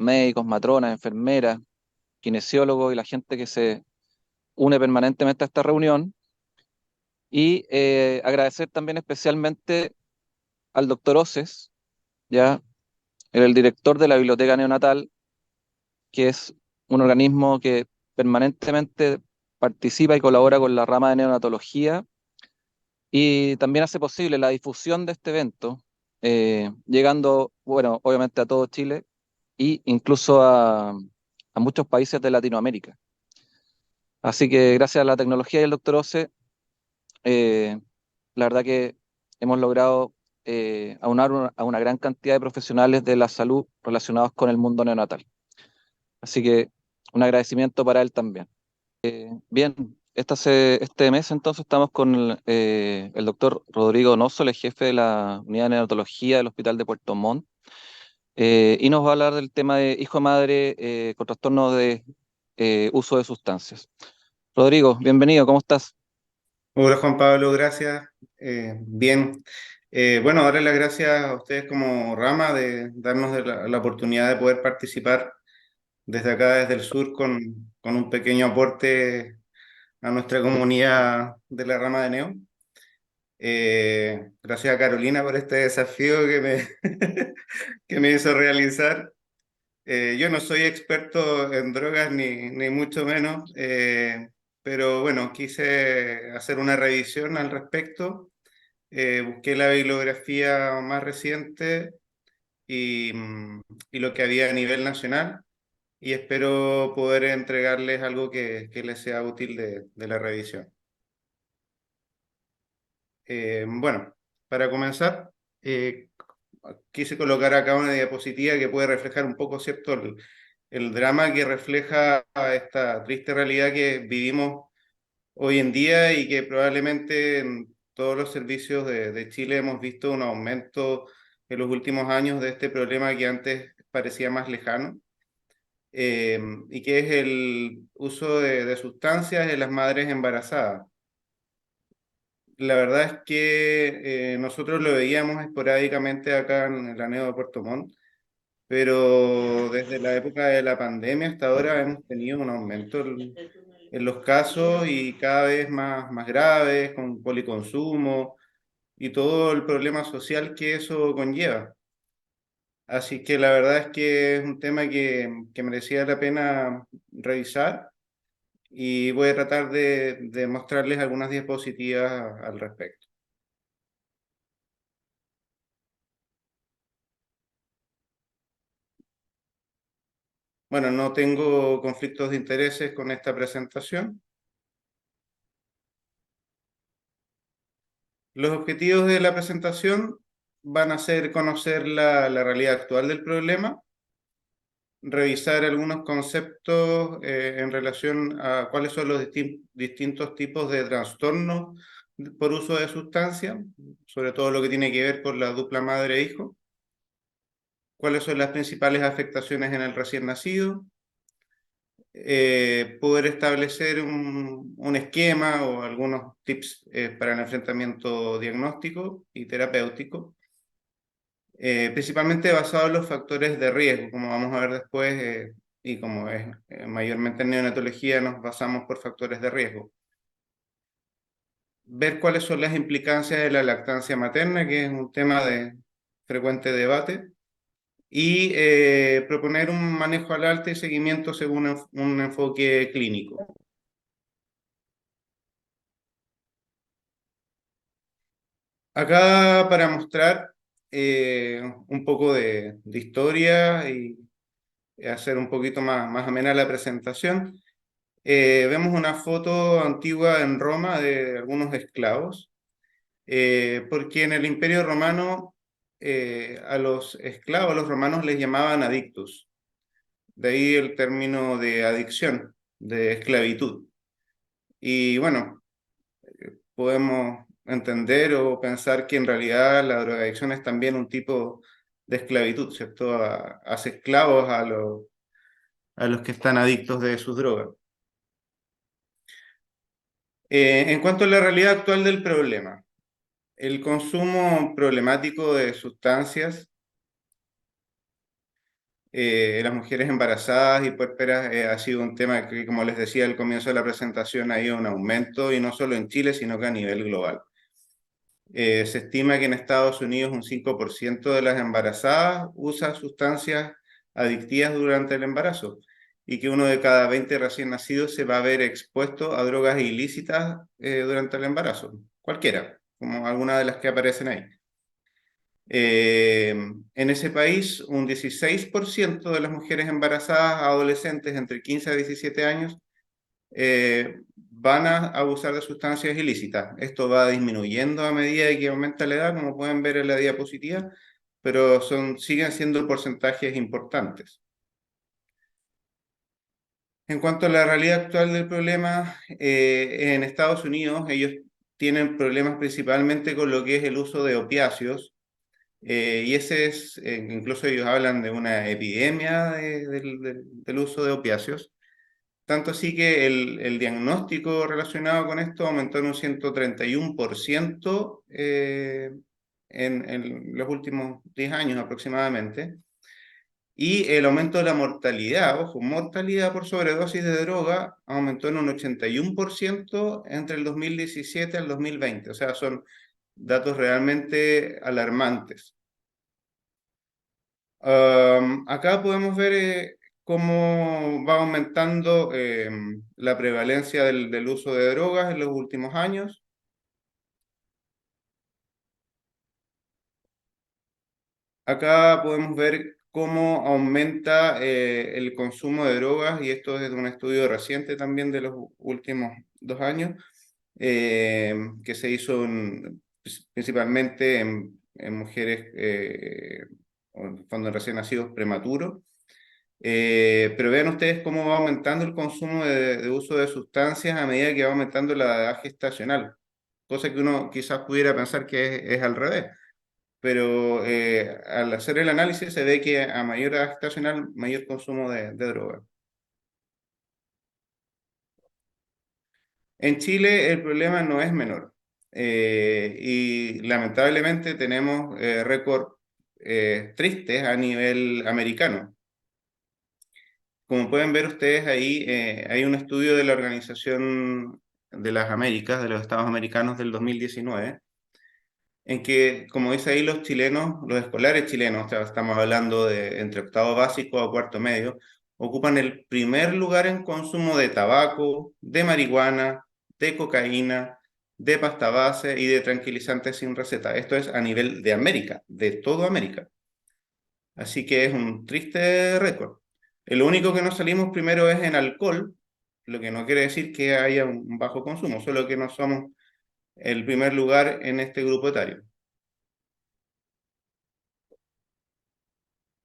médicos, matronas, enfermeras, kinesiólogos y la gente que se une permanentemente a esta reunión. Y agradecer también especialmente al doctor Oces, ya, el director de la Biblioteca Neonatal, que es un organismo que permanentemente participa y colabora con la rama de neonatología y también hace posible la difusión de este evento, llegando, bueno, obviamente a todo Chile e incluso a muchos países de Latinoamérica. Así que gracias a la tecnología y al doctor Oce, eh, la verdad que hemos logrado aunar a una gran cantidad de profesionales de la salud relacionados con el mundo neonatal. Así que un agradecimiento para él también. Bien, este mes entonces estamos con el doctor Rodrigo Donoso, el jefe de la unidad de neonatología del Hospital de Puerto Montt, y nos va a hablar del tema de hijo-madre con trastorno de uso de sustancias. Rodrigo, bienvenido, ¿cómo estás? Hola Juan Pablo, gracias. Bien. Bueno, darle las gracias a ustedes como rama de darnos la oportunidad de poder participar desde acá, desde el sur, con un pequeño aporte a nuestra comunidad de la rama de Neo. Gracias a Carolina por este desafío que me hizo realizar. Yo no soy experto en drogas ni mucho menos, pero bueno, quise hacer una revisión al respecto. Busqué la bibliografía más reciente y lo que había a nivel nacional y espero poder entregarles algo que les sea útil de la revisión. Bueno, para comenzar, eh, quise colocar acá una diapositiva que puede reflejar un poco, ¿cierto?, el drama que refleja esta triste realidad que vivimos hoy en día y que probablemente en todos los servicios de Chile hemos visto un aumento en los últimos años de este problema que antes parecía más lejano, y que es el uso de sustancias en las madres embarazadas. La verdad es que nosotros lo veíamos esporádicamente acá en el aneo de Puerto Montt, pero desde la época de la pandemia hasta ahora hemos tenido un aumento en los casos y cada vez más graves, con policonsumo y todo el problema social que eso conlleva. Así que la verdad es que es un tema que merecía la pena revisar y voy a tratar de mostrarles algunas diapositivas al respecto. Bueno, no tengo conflictos de intereses con esta presentación. Los objetivos de la presentación van a ser conocer la realidad actual del problema, revisar algunos conceptos en relación a cuáles son los distintos tipos de trastornos por uso de sustancias, sobre todo lo que tiene que ver con la dupla madre-hijo, cuáles son las principales afectaciones en el recién nacido, poder establecer un esquema o algunos tips para el enfrentamiento diagnóstico y terapéutico, principalmente basado en los factores de riesgo, como vamos a ver después, y como es mayormente en neonatología nos basamos por factores de riesgo. Ver cuáles son las implicancias de la lactancia materna, que es un tema de frecuente debate, y proponer un manejo al alta y seguimiento según un enfoque clínico. Acá para mostrar un poco de historia y hacer un poquito más amena la presentación, vemos una foto antigua en Roma de algunos esclavos, porque en el Imperio Romano a los esclavos, los romanos les llamaban adictus, de ahí el término de adicción, de esclavitud. Y bueno, podemos entender o pensar que en realidad la drogadicción es también un tipo de esclavitud, ¿cierto? Hace esclavos a los que están adictos de sus drogas. En cuanto a la realidad actual del problema, el consumo problemático de sustancias las mujeres embarazadas y puérperas ha sido un tema que, como les decía al comienzo de la presentación, ha ido un aumento, y no solo en Chile, sino que a nivel global. Se estima que en Estados Unidos un 5% de las embarazadas usa sustancias adictivas durante el embarazo, y que uno de cada 20 recién nacidos se va a ver expuesto a drogas ilícitas durante el embarazo, cualquiera, como alguna de las que aparecen ahí. En ese país, un 16% de las mujeres embarazadas adolescentes entre 15 a 17 años van a abusar de sustancias ilícitas. Esto va disminuyendo a medida que aumenta la edad, como pueden ver en la diapositiva, pero siguen siendo porcentajes importantes. En cuanto a la realidad actual del problema, en Estados Unidos ellos tienen problemas principalmente con lo que es el uso de opiáceos, y ese es, incluso ellos hablan de una epidemia del uso de opiáceos. Tanto así que el diagnóstico relacionado con esto aumentó en un 131% en los últimos 10 años aproximadamente. Y el aumento de la mortalidad, ojo, mortalidad por sobredosis de droga, aumentó en un 81% entre el 2017 al 2020. O sea, son datos realmente alarmantes. Acá podemos ver cómo va aumentando la prevalencia del uso de drogas en los últimos años. Acá podemos ver cómo aumenta el consumo de drogas, y esto es de un estudio reciente también de los últimos 2 años, que se hizo principalmente en mujeres cuando recién nacidos prematuros. Pero vean ustedes cómo va aumentando el consumo de uso de sustancias a medida que va aumentando la edad gestacional, cosa que uno quizás pudiera pensar que es al revés, pero al hacer el análisis se ve que a mayor edad gestacional, mayor consumo de droga. En Chile el problema no es menor, y lamentablemente tenemos récords tristes a nivel americano. Como pueden ver ustedes ahí, hay un estudio de la Organización de las Américas, de los Estados Americanos del 2019, en que, como dice ahí, los chilenos, los escolares chilenos, o sea, estamos hablando de entre octavo básico a cuarto medio, ocupan el primer lugar en consumo de tabaco, de marihuana, de cocaína, de pasta base y de tranquilizantes sin receta. Esto es a nivel de América, de toda América. Así que es un triste récord. Lo único que no salimos primero es en alcohol, lo que no quiere decir que haya un bajo consumo, solo que no somos el primer lugar en este grupo etario.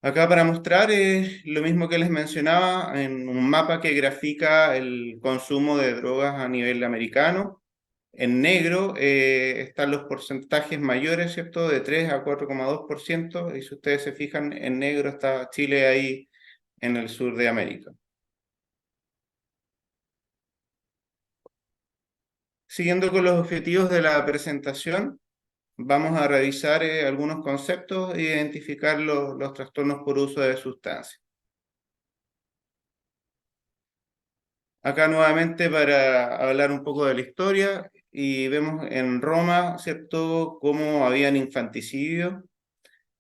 Acá para mostrar lo mismo que les mencionaba en un mapa que grafica el consumo de drogas a nivel americano. En negro están los porcentajes mayores, ¿cierto? De 3 a 4,2%, y si ustedes se fijan, en negro está Chile ahí en el sur de América. Siguiendo con los objetivos de la presentación, vamos a revisar algunos conceptos e identificar los trastornos por uso de sustancias. Acá nuevamente para hablar un poco de la historia, y vemos en Roma, ¿cierto?, cómo habían infanticidio,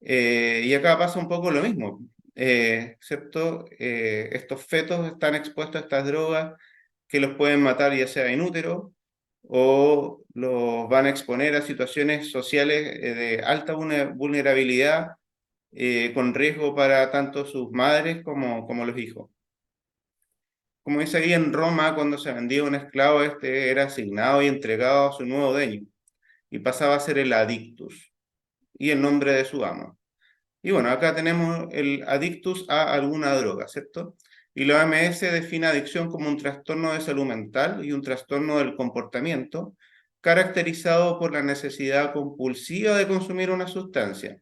y acá pasa un poco lo mismo, ¿cierto? Estos fetos están expuestos a estas drogas que los pueden matar ya sea in útero, o los van a exponer a situaciones sociales de alta vulnerabilidad, con riesgo para tanto sus madres como los hijos. Como dice ahí, en Roma, cuando se vendía un esclavo, este era asignado y entregado a su nuevo dueño, y pasaba a ser el adictus, y el nombre de su amo. Y bueno, acá tenemos el adictus a alguna droga, ¿cierto? Y la OMS define adicción como un trastorno de salud mental y un trastorno del comportamiento caracterizado por la necesidad compulsiva de consumir una sustancia,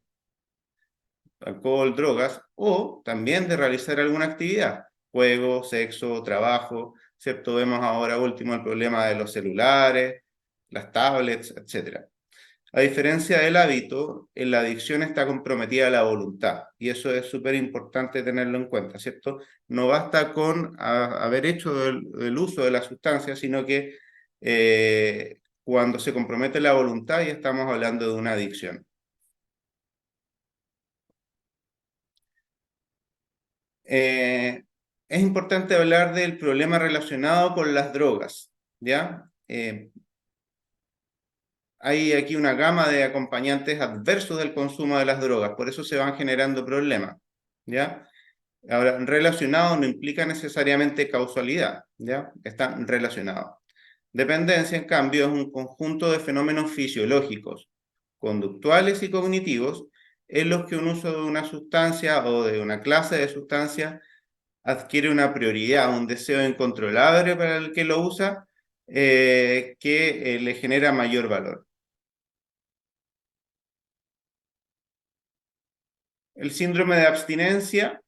alcohol, drogas, o también de realizar alguna actividad, juego, sexo, trabajo, ¿cierto? Vemos ahora último el problema de los celulares, las tablets, etc. A diferencia del hábito, en la adicción está comprometida la voluntad, y eso es súper importante tenerlo en cuenta, ¿cierto? No basta con haber hecho el uso de la sustancia, sino que cuando se compromete la voluntad ya estamos hablando de una adicción. Es importante hablar del problema relacionado con las drogas, ¿ya? Hay aquí una gama de acompañantes adversos del consumo de las drogas, por eso se van generando problemas, ¿ya? Ahora, relacionado no implica necesariamente causalidad, ¿ya? Están relacionados. Dependencia, en cambio, es un conjunto de fenómenos fisiológicos, conductuales y cognitivos en los que un uso de una sustancia o de una clase de sustancia adquiere una prioridad, un deseo incontrolable para el que lo usa, que le genera mayor valor. El síndrome de abstinencia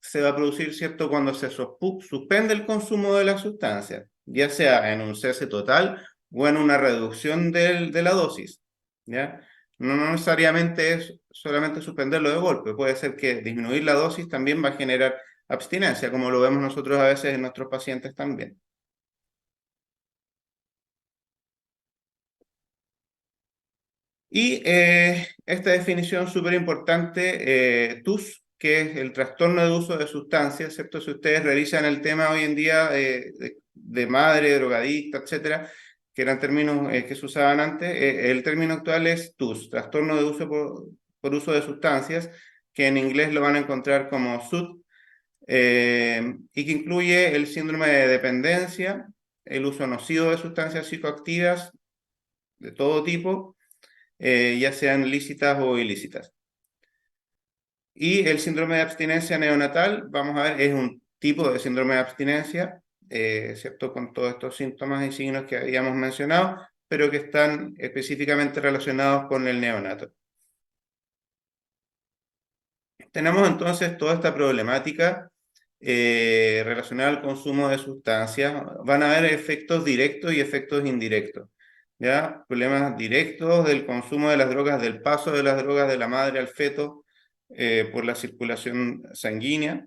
se va a producir, ¿cierto?, cuando se suspende el consumo de la sustancia, ya sea en un cese total o en una reducción de la dosis, ¿ya? No necesariamente es solamente suspenderlo de golpe, puede ser que disminuir la dosis también va a generar abstinencia, como lo vemos nosotros a veces en nuestros pacientes también. Y esta definición súper importante, TUS, que es el trastorno de uso de sustancias, ¿cierto? Si ustedes revisan el tema hoy en día de madre, drogadicta, etcétera, que eran términos que se usaban antes, el término actual es TUS, trastorno de uso por uso de sustancias, que en inglés lo van a encontrar como SUD, y que incluye el síndrome de dependencia, el uso nocivo de sustancias psicoactivas de todo tipo, ya sean lícitas o ilícitas. Y el síndrome de abstinencia neonatal, vamos a ver, es un tipo de síndrome de abstinencia, ¿cierto? Con todos estos síntomas y signos que habíamos mencionado, pero que están específicamente relacionados con el neonato. Tenemos entonces toda esta problemática relacionada al consumo de sustancias. Van a haber efectos directos y efectos indirectos. ¿Ya? Problemas directos del consumo de las drogas, del paso de las drogas de la madre al feto por la circulación sanguínea,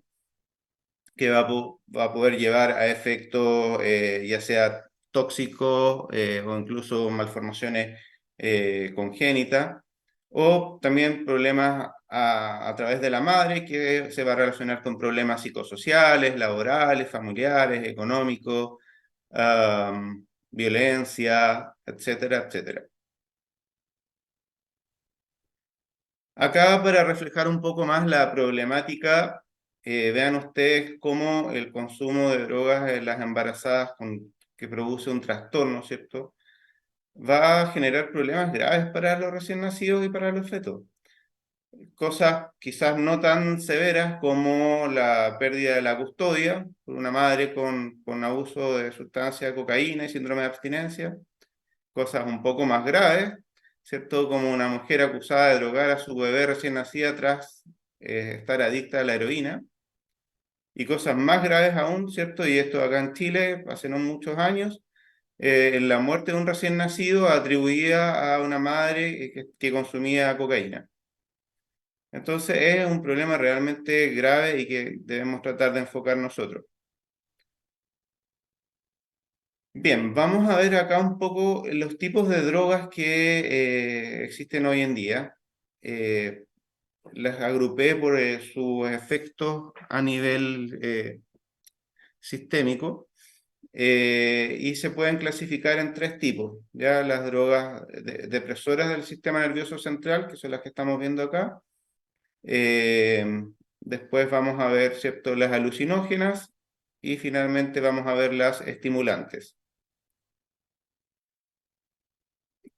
que va a poder llevar a efectos ya sea tóxicos o incluso malformaciones congénitas, o también problemas a través de la madre que se va a relacionar con problemas psicosociales, laborales, familiares, económicos, violencia, etcétera, etcétera. Acá para reflejar un poco más la problemática, vean ustedes cómo el consumo de drogas en las embarazadas que produce un trastorno, ¿cierto? Va a generar problemas graves para los recién nacidos y para los fetos. Cosas quizás no tan severas como la pérdida de la custodia por una madre con abuso de sustancia, cocaína y síndrome de abstinencia. Cosas un poco más graves, ¿cierto? Como una mujer acusada de drogar a su bebé recién nacida tras estar adicta a la heroína. Y cosas más graves aún, ¿cierto? Y esto acá en Chile, hace no muchos años, la muerte de un recién nacido atribuida a una madre que consumía cocaína. Entonces es un problema realmente grave y que debemos tratar de enfocar nosotros. Bien, vamos a ver acá un poco los tipos de drogas que existen hoy en día. Eh, las agrupé por sus efectos a nivel sistémico y se pueden clasificar en tres tipos. Ya las drogas depresoras del sistema nervioso central, que son las que estamos viendo acá. Eh, Después vamos a ver, ¿cierto?, las alucinógenas y finalmente vamos a ver las estimulantes.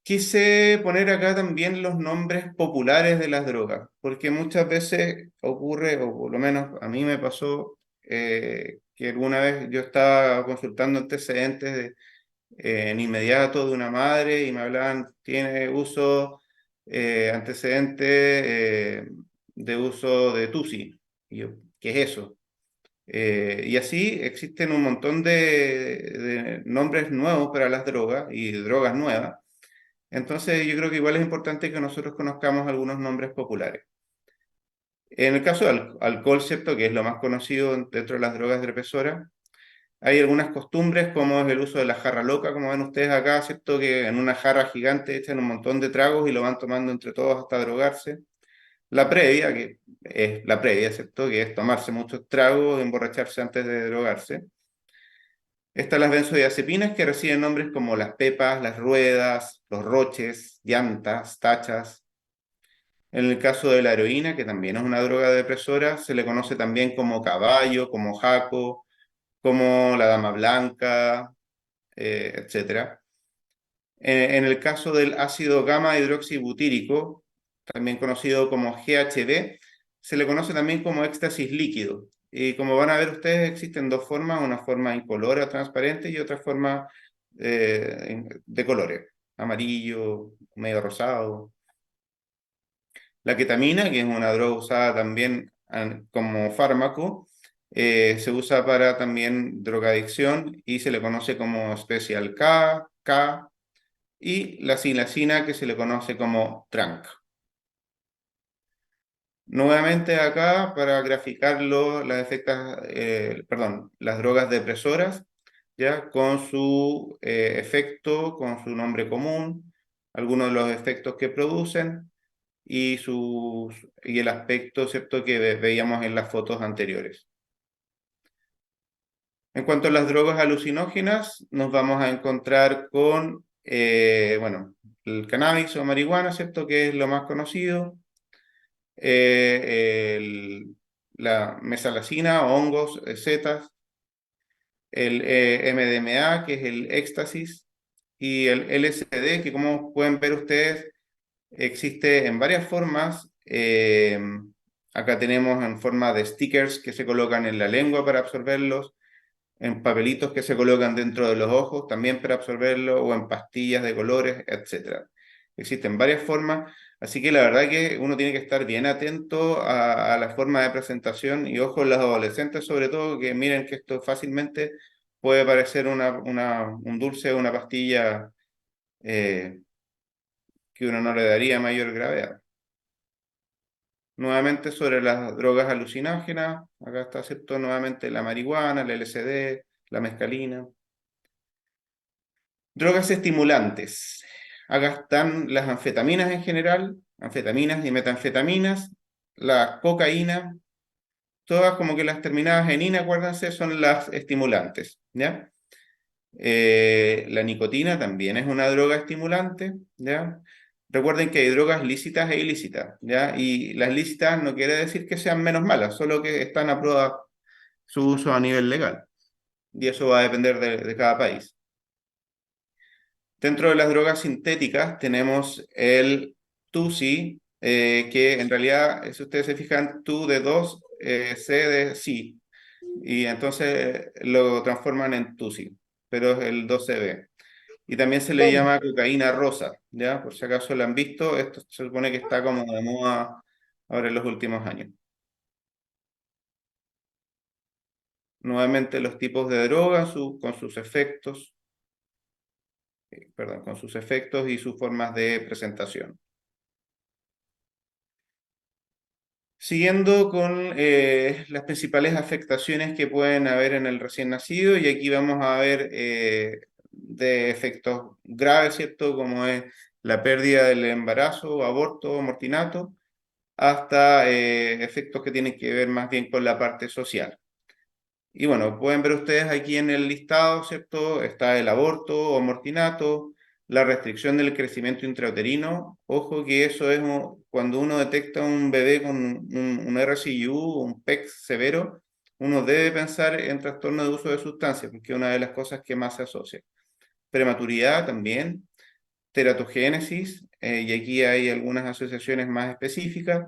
Quise poner acá también los nombres populares de las drogas, porque muchas veces ocurre, o por lo menos a mí me pasó, que alguna vez yo estaba consultando antecedentes en inmediato de una madre y me hablaban, tiene uso, antecedente de uso de TUSI. Y yo, ¿qué es eso? Y así existen un montón de nombres nuevos para las drogas y drogas nuevas Entonces yo creo que igual es importante que nosotros conozcamos algunos nombres populares. En el caso del alcohol, ¿cierto? Que es lo más conocido dentro de las drogas represoras, hay algunas costumbres como es el uso de la jarra loca, como ven ustedes acá, ¿cierto? Que en una jarra gigante echan un montón de tragos y lo van tomando entre todos hasta drogarse. La previa, que es la previa, ¿cierto? Que es tomarse muchos tragos, emborracharse antes de drogarse. Están las benzodiazepinas que reciben nombres como las pepas, las ruedas, los roches, llantas, tachas. En el caso de la heroína, que también es una droga depresora, se le conoce también como caballo, como jaco, como la dama blanca, etcétera. En el caso del ácido gamma hidroxibutírico, también conocido como GHB, se le conoce también como éxtasis líquido. Y como van a ver ustedes, existen dos formas, una forma incolora, transparente, y otra forma de colores, amarillo, medio rosado. La ketamina, que es una droga usada también como fármaco, se usa para también drogadicción y se le conoce como Special K, K, y la silacina, que se le conoce como TRANC. Nuevamente acá, para graficarlo, las drogas depresoras, ya con su efecto, con su nombre común, algunos de los efectos que producen y el aspecto, ¿cierto?, que veíamos en las fotos anteriores. En cuanto a las drogas alucinógenas, nos vamos a encontrar con, bueno, el cannabis o marihuana, ¿cierto?, que es lo más conocido, la mesalacina, hongos, setas, el MDMA, que es el éxtasis, y el LSD, que como pueden ver ustedes, existe en varias formas. Acá tenemos en forma de stickers que se colocan en la lengua para absorberlos, en papelitos que se colocan dentro de los ojos también para absorberlo, o en pastillas de colores, etc. Existen varias formas, así que la verdad que uno tiene que estar bien atento a la forma de presentación y ojo en los adolescentes sobre todo, que miren que esto fácilmente puede parecer un dulce o una pastilla eh, que uno no le daría mayor gravedad. Nuevamente sobre las drogas alucinógenas, acá está, ¿cierto? Nuevamente la marihuana, el LSD, la mescalina. Drogas estimulantes. Acá están las anfetaminas en general, anfetaminas y metanfetaminas, la cocaína, todas como que las terminadas en ina, acuérdense, son las estimulantes, ¿ya? La nicotina también es una droga estimulante, ¿ya? Recuerden que hay drogas lícitas e ilícitas, ¿ya? Y las lícitas no quiere decir que sean menos malas, solo que están a prueba su uso a nivel legal. Y eso va a depender de cada país. Dentro de las drogas sintéticas tenemos el TUSI, que en realidad, si ustedes se fijan, TU de 2, C de sí, y entonces lo transforman en TUSI, pero es el 2CB. Y también se le llama cocaína rosa, ¿ya? Por si acaso la han visto, esto se supone que está como de moda ahora en los últimos años. Nuevamente los tipos de drogas con sus efectos, perdón, con sus efectos y sus formas de presentación. Siguiendo con las principales afectaciones que pueden haber en el recién nacido, y aquí vamos a ver de efectos graves, ¿cierto? Como es la pérdida del embarazo, aborto, mortinato, hasta efectos que tienen que ver más bien con la parte social. Y bueno, pueden ver ustedes aquí en el listado, ¿cierto? Está el aborto o mortinato, la restricción del crecimiento intrauterino. Ojo que eso es cuando uno detecta un bebé con un RCU, un PEC severo, uno debe pensar en trastorno de uso de sustancias, porque es una de las cosas que más se asocia. Prematuridad también, teratogénesis, y aquí hay algunas asociaciones más específicas.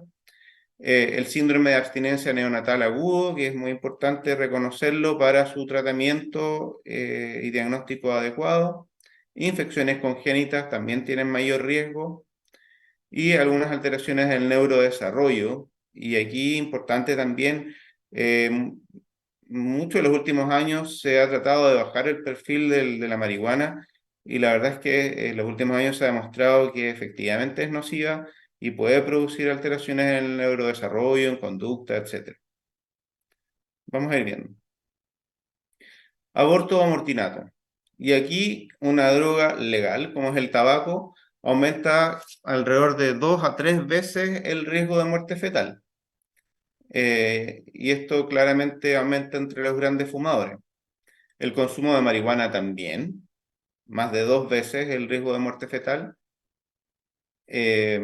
El síndrome de abstinencia neonatal agudo, que es muy importante reconocerlo para su tratamiento y diagnóstico adecuado. Infecciones congénitas también tienen mayor riesgo y algunas alteraciones del neurodesarrollo. Y aquí importante también, eh, mucho en los últimos años se ha tratado de bajar el perfil de la marihuana y la verdad es que en los últimos años se ha demostrado que efectivamente es nociva y puede producir alteraciones en el neurodesarrollo, en conducta, etc. Vamos a ir viendo. Aborto o amortinato. Y aquí una droga legal, como es el tabaco, aumenta alrededor de 2 a 3 veces el riesgo de muerte fetal. Y esto claramente aumenta entre los grandes fumadores. El consumo de marihuana también, más de 2 veces el riesgo de muerte fetal. Eh,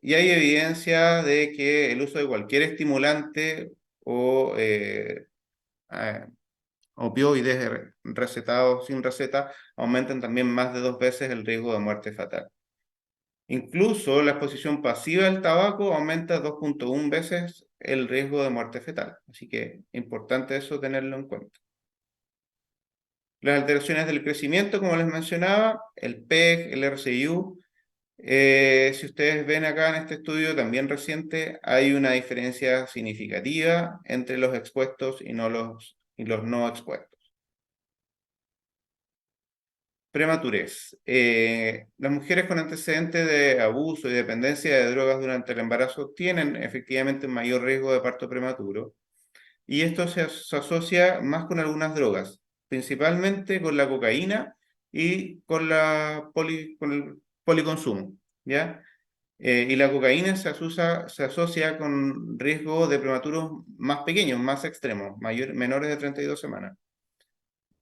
y hay evidencia de que el uso de cualquier estimulante o eh, opioides recetados sin receta aumentan también más de 2 veces el riesgo de muerte fatal. Incluso la exposición pasiva al tabaco aumenta 2,1 veces el riesgo de muerte fetal. Así que importante eso tenerlo en cuenta. Las alteraciones del crecimiento, como les mencionaba, el PEG, el RCIU, si ustedes ven acá en este estudio también reciente, hay una diferencia significativa entre los expuestos y los no expuestos. Prematurez. Las mujeres con antecedentes de abuso y dependencia de drogas durante el embarazo tienen efectivamente un mayor riesgo de parto prematuro y esto se asocia más con algunas drogas, principalmente con la cocaína y con el policonsumo, ¿ya? Y la cocaína se asocia con riesgo de prematuros más pequeños, más extremos, menores de 32 semanas.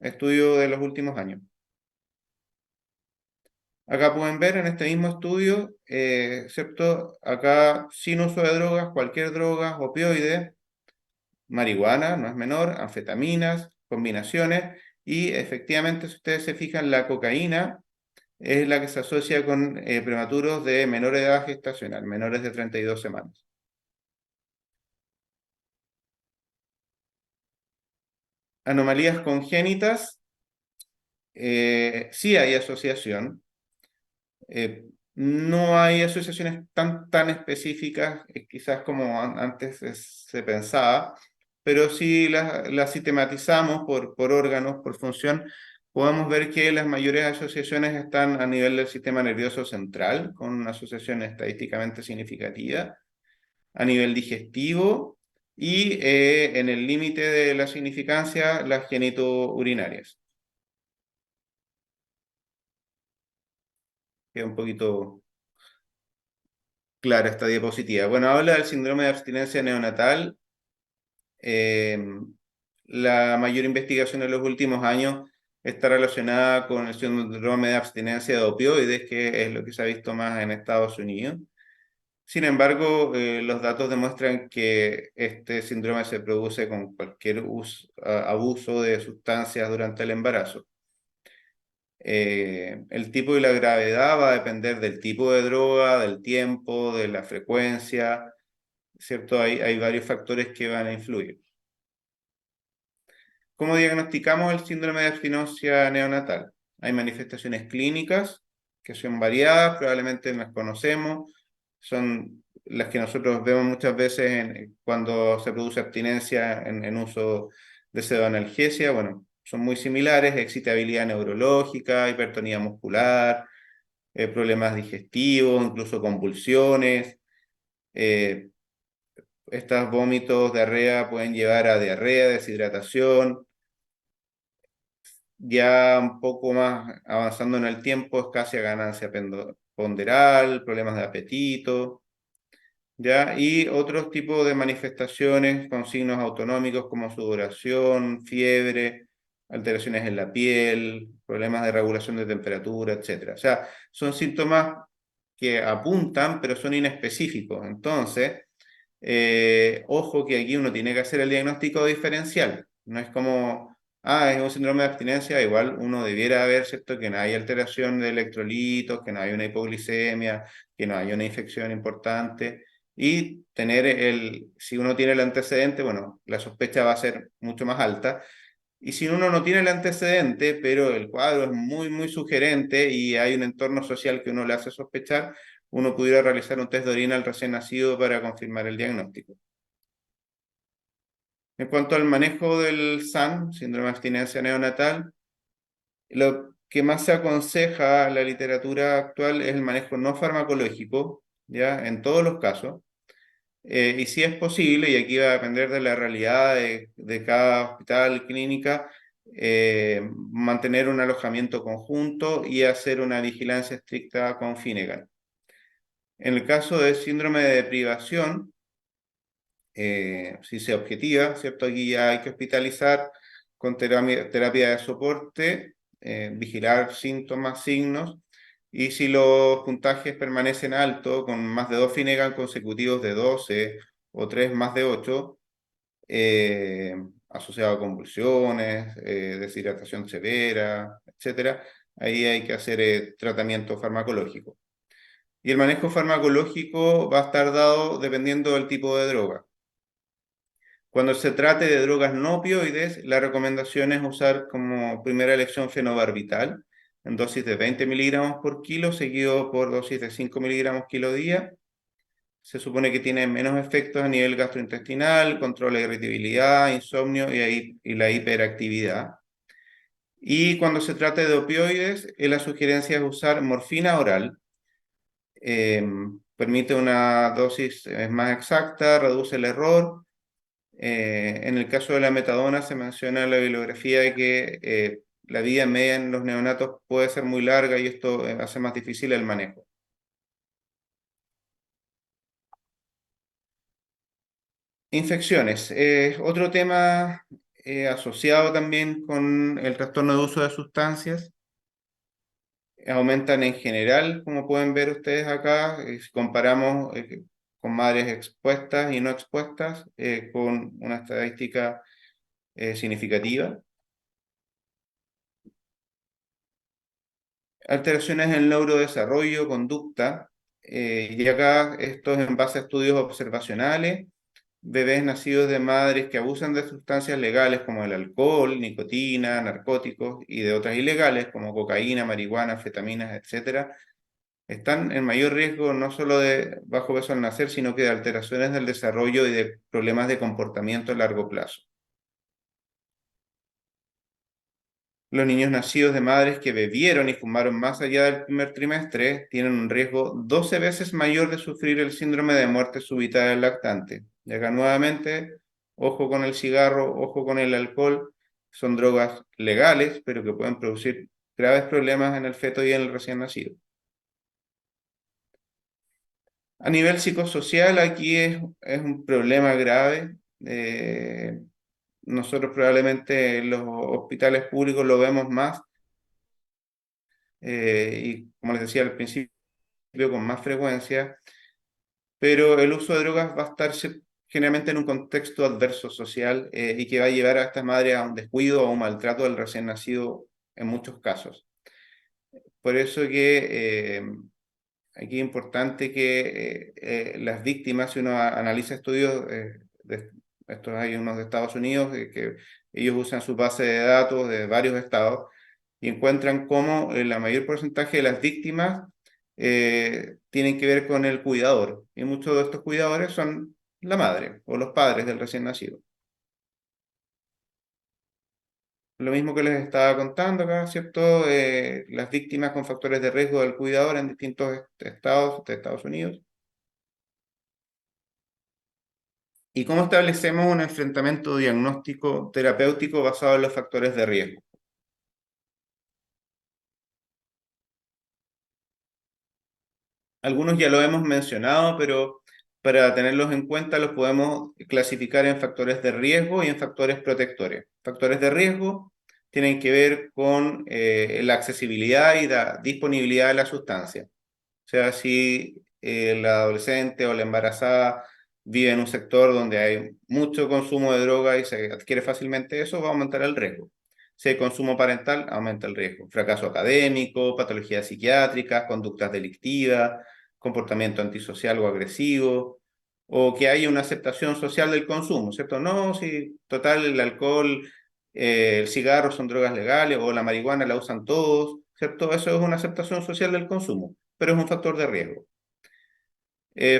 Estudio de los últimos años. Acá pueden ver en este mismo estudio, ¿cierto? Acá sin uso de drogas, cualquier droga, opioide, marihuana, no es menor, anfetaminas, combinaciones, y efectivamente si ustedes se fijan, la cocaína es la que se asocia con prematuros de menor edad gestacional, menores de 32 semanas. Anomalías congénitas, sí hay asociación. No hay asociaciones tan específicas, quizás como antes se pensaba, pero si las sistematizamos por órganos, por función, podemos ver que las mayores asociaciones están a nivel del sistema nervioso central, con una asociación estadísticamente significativa, a nivel digestivo y en el límite de la significancia, las genitourinarias. Que es un poquito clara esta diapositiva. Bueno, habla del síndrome de abstinencia neonatal. Eh, la mayor investigación en los últimos años está relacionada con el síndrome de abstinencia de opioides, que es lo que se ha visto más en Estados Unidos. Sin embargo, los datos demuestran que este síndrome se produce con cualquier abuso de sustancias durante el embarazo. El tipo y la gravedad va a depender del tipo de droga, del tiempo, de la frecuencia, ¿cierto? Hay varios factores que van a influir. ¿Cómo diagnosticamos el síndrome de abstinencia neonatal? Hay manifestaciones clínicas que son variadas, probablemente las conocemos, son las que nosotros vemos muchas veces cuando se produce abstinencia en uso de pseudoanalgesia. Bueno, son muy similares: excitabilidad neurológica, hipertonía muscular, problemas digestivos, incluso convulsiones. Eh, Estos vómitos, diarrea pueden llevar a diarrea, deshidratación. Ya un poco más avanzando en el tiempo, escasa ganancia ponderal, problemas de apetito, ¿ya? Y otros tipos de manifestaciones con signos autonómicos como sudoración, fiebre, alteraciones en la piel, problemas de regulación de temperatura, etc. O sea, son síntomas que apuntan, pero son inespecíficos. Entonces, ojo que aquí uno tiene que hacer el diagnóstico diferencial. No es como, es un síndrome de abstinencia, igual uno debiera ver, ¿cierto?, que no hay alteración de electrolitos, que no hay una hipoglicemia, que no hay una infección importante. Y si uno tiene el antecedente, bueno, la sospecha va a ser mucho más alta. Y si uno no tiene el antecedente, pero el cuadro es muy sugerente y hay un entorno social que uno le hace sospechar, uno pudiera realizar un test de orina al recién nacido para confirmar el diagnóstico. En cuanto al manejo del SAN, síndrome de abstinencia neonatal, lo que más se aconseja en la literatura actual es el manejo no farmacológico, ¿ya? En todos los casos. Y si es posible, y aquí va a depender de la realidad de cada hospital, clínica, mantener un alojamiento conjunto y hacer una vigilancia estricta con Finegan. En el caso de síndrome de privación, si se objetiva, ¿cierto? Aquí ya hay que hospitalizar con terapia de soporte, vigilar síntomas, signos, y si los puntajes permanecen altos, con más de 2 Finegan consecutivos de 12 o 3 más de 8, eh, asociado a convulsiones, deshidratación severa, etcétera, ahí hay que hacer tratamiento farmacológico. Y el manejo farmacológico va a estar dado dependiendo del tipo de droga. Cuando se trate de drogas no opioides, la recomendación es usar como primera elección fenobarbital en dosis de 20 miligramos por kilo, seguido por dosis de 5 miligramos kilo día. Se supone que tiene menos efectos a nivel gastrointestinal, controla irritabilidad, insomnio y la hiperactividad. Y cuando se trate de opioides, la sugerencia es usar morfina oral. Permite una dosis más exacta, reduce el error. En el caso de la metadona se menciona en la bibliografía de que la vida media en los neonatos puede ser muy larga y esto hace más difícil el manejo. Infecciones. Otro tema asociado también con el trastorno de uso de sustancias. Aumentan en general, como pueden ver ustedes acá, si comparamos con madres expuestas y no expuestas, con una estadística significativa. Alteraciones en el neurodesarrollo, conducta, y acá esto es en base a estudios observacionales, bebés nacidos de madres que abusan de sustancias legales como el alcohol, nicotina, narcóticos y de otras ilegales como cocaína, marihuana, anfetaminas, etcétera, están en mayor riesgo no solo de bajo peso al nacer, sino que de alteraciones del desarrollo y de problemas de comportamiento a largo plazo. Los niños nacidos de madres que bebieron y fumaron más allá del primer trimestre tienen un riesgo 12 veces mayor de sufrir el síndrome de muerte súbita del lactante. Y acá nuevamente, ojo con el cigarro, ojo con el alcohol, son drogas legales, pero que pueden producir graves problemas en el feto y en el recién nacido. A nivel psicosocial, aquí es un problema grave. Nosotros probablemente en los hospitales públicos lo vemos más y como les decía al principio, con más frecuencia, pero el uso de drogas va a estar generalmente en un contexto adverso social y que va a llevar a estas madres a un descuido o un maltrato del recién nacido en muchos casos. Por eso que aquí es importante que las víctimas, si uno analiza estudios, estos hay unos de Estados Unidos, que ellos usan su base de datos de varios estados y encuentran cómo la mayor porcentaje de las víctimas tienen que ver con el cuidador. Y muchos de estos cuidadores son la madre o los padres del recién nacido. Lo mismo que les estaba contando acá, ¿cierto? Las víctimas con factores de riesgo del cuidador en distintos estados de Estados Unidos. ¿Y cómo establecemos un enfrentamiento diagnóstico terapéutico basado en los factores de riesgo? Algunos ya lo hemos mencionado, pero para tenerlos en cuenta los podemos clasificar en factores de riesgo y en factores protectores. Factores de riesgo tienen que ver con la accesibilidad y la disponibilidad de la sustancia. O sea, si la adolescente o la embarazada vive en un sector donde hay mucho consumo de droga y se adquiere fácilmente eso, va a aumentar el riesgo. Si hay consumo parental, aumenta el riesgo. Fracaso académico, patologías psiquiátricas, conductas delictivas, comportamiento antisocial o agresivo, o que haya una aceptación social del consumo, ¿cierto? No, si total el alcohol, el cigarro son drogas legales o la marihuana la usan todos, ¿cierto? Eso es una aceptación social del consumo, pero es un factor de riesgo.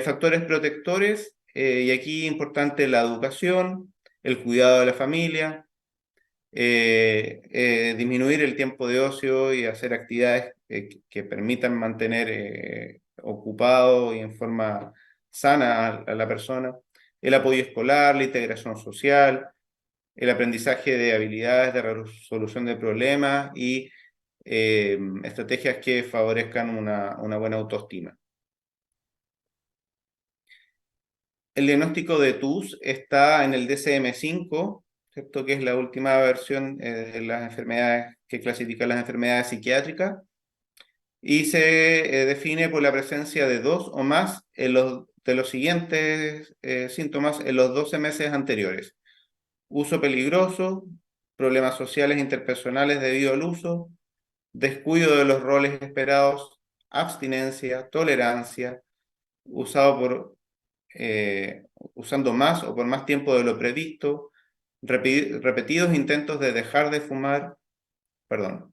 Factores protectores, y aquí importante la educación, el cuidado de la familia, disminuir el tiempo de ocio y hacer actividades que permitan mantener ocupado y en forma sana a la persona, el apoyo escolar, la integración social, el aprendizaje de habilidades de resolución de problemas y estrategias que favorezcan una buena autoestima. El diagnóstico de TUS está en el DSM-5, ¿cierto? Que es la última versión de las enfermedades que clasifica las enfermedades psiquiátricas, y se define por la presencia de dos o más de los siguientes síntomas en los 12 meses anteriores: uso peligroso, problemas sociales interpersonales debido al uso, descuido de los roles esperados, abstinencia, tolerancia, usado usando más o por más tiempo de lo previsto, repetidos intentos de dejar de fumar, perdón,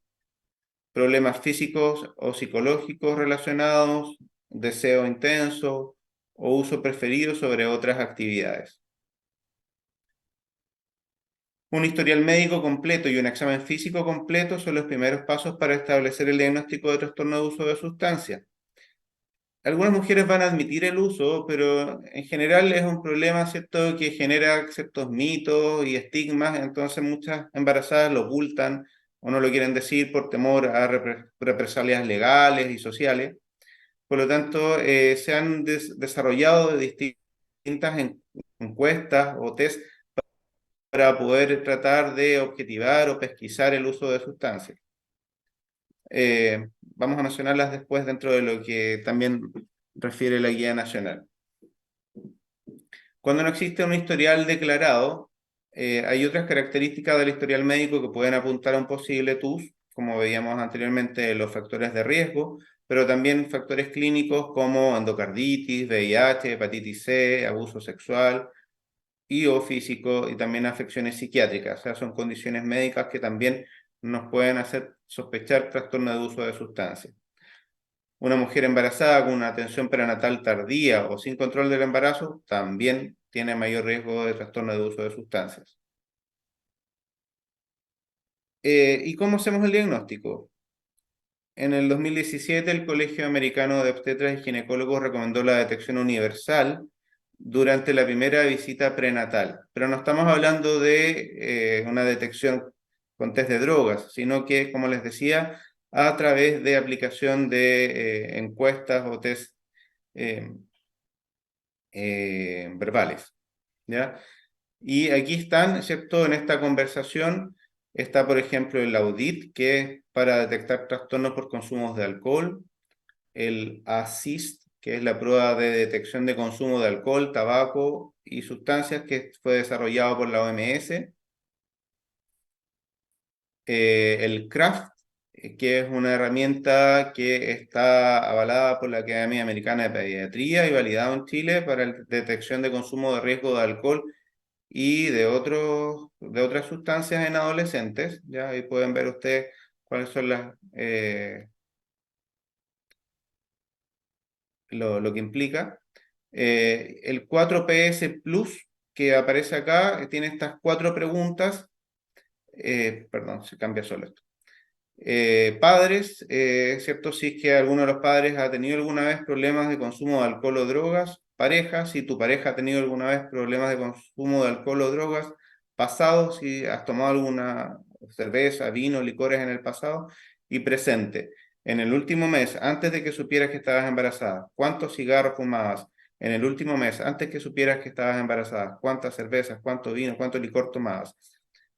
problemas físicos o psicológicos relacionados, deseo intenso o uso preferido sobre otras actividades. Un historial médico completo y un examen físico completo son los primeros pasos para establecer el diagnóstico de trastorno de uso de sustancias. Algunas mujeres van a admitir el uso, pero en general es un problema, ¿cierto?, que genera ciertos mitos y estigmas, entonces muchas embarazadas lo ocultan o no lo quieren decir por temor a represalias legales y sociales. Por lo tanto, se han desarrollado distintas encuestas o test para poder tratar de objetivar o pesquisar el uso de sustancias. Vamos a mencionarlas después dentro de lo que también refiere la guía nacional. Cuando no existe un historial declarado, hay otras características del historial médico que pueden apuntar a un posible TUS, como veíamos anteriormente, los factores de riesgo, pero también factores clínicos como endocarditis, VIH, hepatitis C, abuso sexual y o físico, y también afecciones psiquiátricas. O sea, son condiciones médicas que también nos pueden hacer sospechar trastorno de uso de sustancias. Una mujer embarazada con una atención prenatal tardía o sin control del embarazo también tiene mayor riesgo de trastorno de uso de sustancias. ¿Y cómo hacemos el diagnóstico? En el 2017, el Colegio Americano de Obstetras y Ginecólogos recomendó la detección universal durante la primera visita prenatal, pero no estamos hablando de una detección con test de drogas, sino que, como les decía, a través de aplicación de encuestas o test eh, verbales, ¿ya? Y aquí están, ¿cierto? En esta conversación está, por ejemplo, el AUDIT, que es para detectar trastornos por consumos de alcohol, el ASSIST, que es la prueba de detección de consumo de alcohol, tabaco y sustancias, que fue desarrollado por la OMS, el CRAFT, que es una herramienta que está avalada por la Academia Americana de Pediatría y validado en Chile para la detección de consumo de riesgo de alcohol y de otras sustancias en adolescentes. Ya ahí pueden ver ustedes cuáles son lo que implica. El 4PS Plus que aparece acá tiene estas 4 preguntas. Perdón, se cambia solo esto. Padres, ¿cierto? Si es que alguno de los padres ha tenido alguna vez problemas de consumo de alcohol o drogas. Pareja, si tu pareja ha tenido alguna vez problemas de consumo de alcohol o drogas. Pasado, si has tomado alguna cerveza, vino, licores en el pasado. Y presente, en el último mes, antes de que supieras que estabas embarazada, ¿cuántos cigarros fumabas? En el último mes, antes que supieras que estabas embarazada, ¿cuántas cervezas, cuánto vino, cuánto licor tomabas?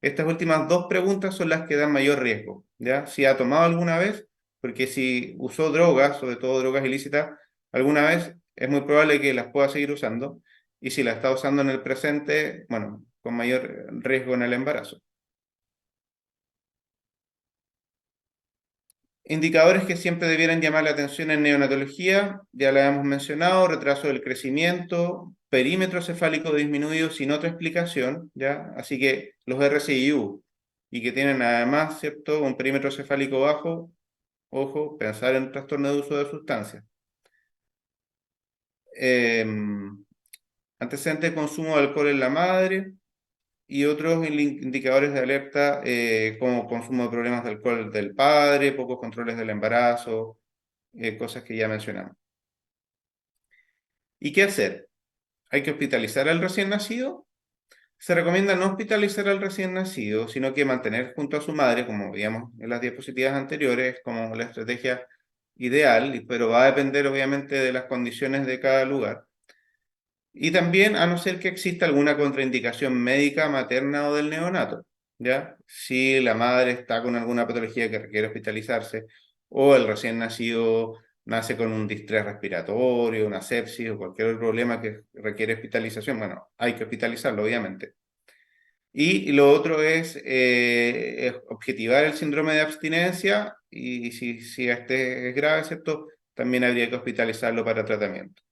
Estas últimas 2 preguntas son las que dan mayor riesgo, ¿ya? Si ha tomado alguna vez, porque si usó drogas, sobre todo drogas ilícitas, alguna vez, es muy probable que las pueda seguir usando, y si la está usando en el presente, bueno, con mayor riesgo en el embarazo. Indicadores que siempre debieran llamar la atención en neonatología, ya la hemos mencionado: retraso del crecimiento, perímetro cefálico disminuido sin otra explicación, ¿ya? Así que los RCIU, y que tienen además, ¿cierto?, un perímetro cefálico bajo, ojo, pensar en trastorno de uso de sustancias. Antecedente de consumo de alcohol en la madre, y otros indicadores de alerta como consumo de problemas de alcohol del padre, pocos controles del embarazo, cosas que ya mencionamos. ¿Y qué hacer? ¿Hay que hospitalizar al recién nacido? Se recomienda no hospitalizar al recién nacido, sino que mantener junto a su madre, como veíamos en las diapositivas anteriores, como la estrategia ideal, pero va a depender obviamente de las condiciones de cada lugar. Y también a no ser que exista alguna contraindicación médica materna o del neonato, ¿ya? Si la madre está con alguna patología que requiere hospitalizarse o el recién nacido nace con un distrés respiratorio, una sepsis o cualquier otro problema que requiere hospitalización, bueno, hay que hospitalizarlo, obviamente. Y lo otro es objetivar el síndrome de abstinencia y si este es grave, ¿cierto? También habría que hospitalizarlo para tratamiento.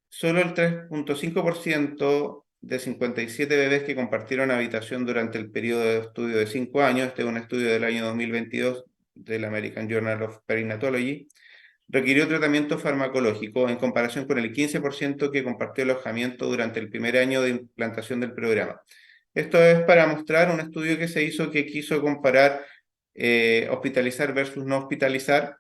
Solo el 3,5% de 57 bebés que compartieron habitación durante el periodo de estudio de 5 años, este es un estudio del año 2022 del American Journal of Perinatology, requirió tratamiento farmacológico en comparación con el 15% que compartió alojamiento durante el primer año de implantación del programa. Esto es para mostrar un estudio que se hizo que quiso comparar hospitalizar versus no hospitalizar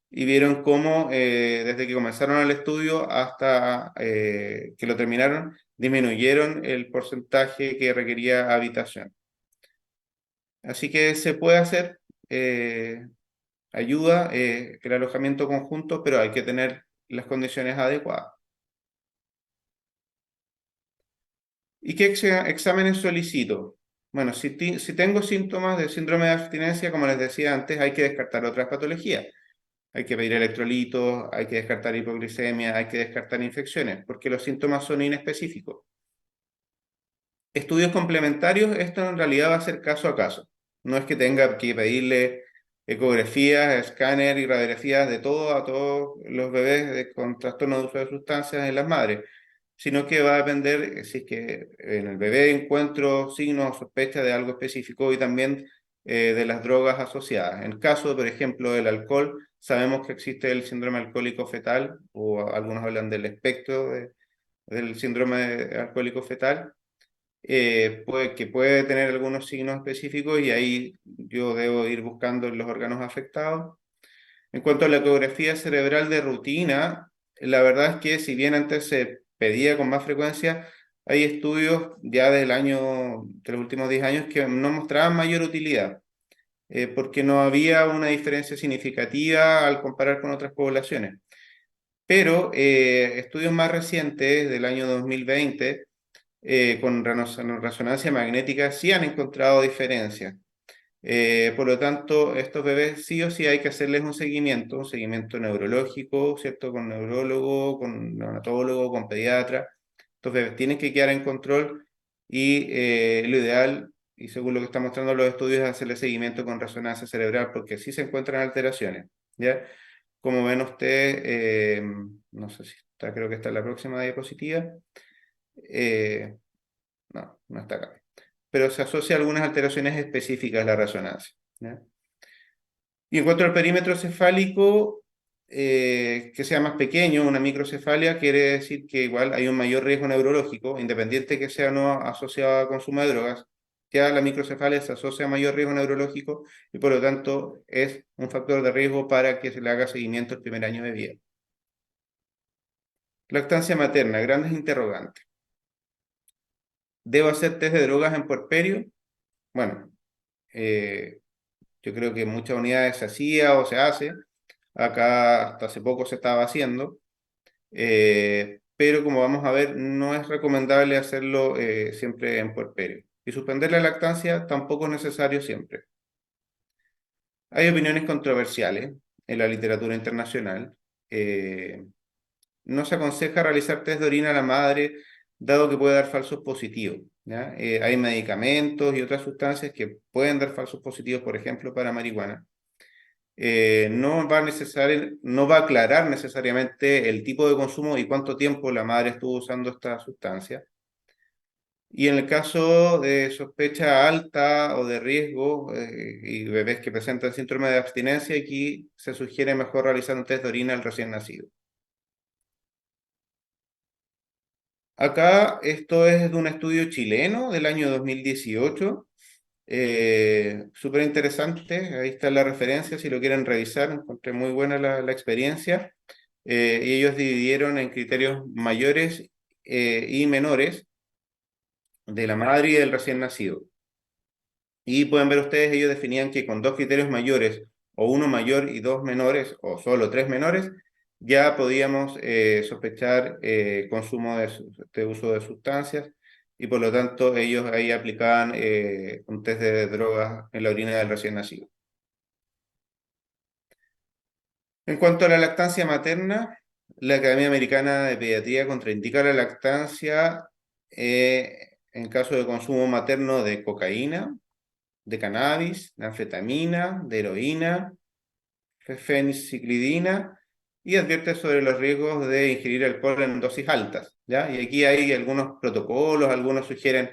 y vieron cómo desde que comenzaron el estudio hasta que lo terminaron, disminuyeron el porcentaje que requería habitación. Así que se puede hacer, ayuda el alojamiento conjunto, pero hay que tener las condiciones adecuadas. ¿Y qué exámenes solicito? Bueno, si tengo síntomas de síndrome de abstinencia, como les decía antes, hay que descartar otras patologías. Hay que pedir electrolitos, hay que descartar hipoglicemia, hay que descartar infecciones, porque los síntomas son inespecíficos. Estudios complementarios, esto en realidad va a ser caso a caso. No es que tenga que pedirle ecografías, escáner y radiografías de todo a todos los bebés con trastorno de uso de sustancias en las madres, sino que va a depender si es que en el bebé encuentro signos o sospechas de algo específico y también de las drogas asociadas. En el caso, por ejemplo, del alcohol, sabemos que existe el síndrome alcohólico fetal, o algunos hablan del espectro del síndrome alcohólico fetal, que puede tener algunos signos específicos y ahí yo debo ir buscando los órganos afectados. En cuanto a la ecografía cerebral de rutina, la verdad es que si bien antes se pedía con más frecuencia, hay estudios ya de los últimos 10 años que no mostraban mayor utilidad, porque no había una diferencia significativa al comparar con otras poblaciones. Pero estudios más recientes del año 2020 con resonancia magnética sí han encontrado diferencias. Por lo tanto, estos bebés sí o sí hay que hacerles un seguimiento neurológico, ¿cierto? Con neurólogo, con neonatólogo, con pediatra. Estos bebés tienen que quedar en control y lo ideal, y según lo que están mostrando los estudios, es hacerle seguimiento con resonancia cerebral porque sí se encuentran alteraciones, ¿ya? Como ven ustedes, no sé si está, creo que está en la próxima diapositiva. No, no está acá. Pero se asocia a algunas alteraciones específicas de la resonancia, ¿ya? Y en cuanto al perímetro cefálico, que sea más pequeño, una microcefalia, quiere decir que igual hay un mayor riesgo neurológico, independiente que sea no asociado a consumo de drogas. Ya la microcefalia se asocia a mayor riesgo neurológico y por lo tanto es un factor de riesgo para que se le haga seguimiento el primer año de vida. Lactancia materna, grandes interrogantes. ¿Debo hacer test de drogas en puerperio? Bueno, eh, yo creo que en muchas unidades se hacía o se hace. Acá hasta hace poco se estaba haciendo. Pero como vamos a ver, no es recomendable hacerlo siempre en puerperio. Y suspender la lactancia tampoco es necesario siempre. Hay opiniones controversiales en la literatura internacional. No se aconseja realizar test de orina a la madre, dado que puede dar falsos positivos, ¿ya? Hay medicamentos y otras sustancias que pueden dar falsos positivos, por ejemplo, para marihuana. No va a aclarar necesariamente el tipo de consumo y cuánto tiempo la madre estuvo usando esta sustancia. Y en el caso de sospecha alta o de riesgo y bebés que presentan síndrome de abstinencia, aquí se sugiere mejor realizar un test de orina al recién nacido. Acá esto es de un estudio chileno del año 2018. Súper interesante, ahí está la referencia si lo quieren revisar, encontré muy buena la experiencia. Y ellos dividieron en criterios mayores y menores de la madre y del recién nacido. Y pueden ver ustedes, ellos definían que con dos criterios mayores, o uno mayor y dos menores, o solo tres menores, ya podíamos sospechar consumo de uso de sustancias, y por lo tanto ellos ahí aplicaban un test de drogas en la orina del recién nacido. En cuanto a la lactancia materna, la Academia Americana de Pediatría contraindica la lactancia en caso de consumo materno de cocaína, de cannabis, de anfetamina, de heroína, fenciclidina, y advierte sobre los riesgos de ingerir alcohol en dosis altas, ¿ya? Y aquí hay algunos protocolos, algunos sugieren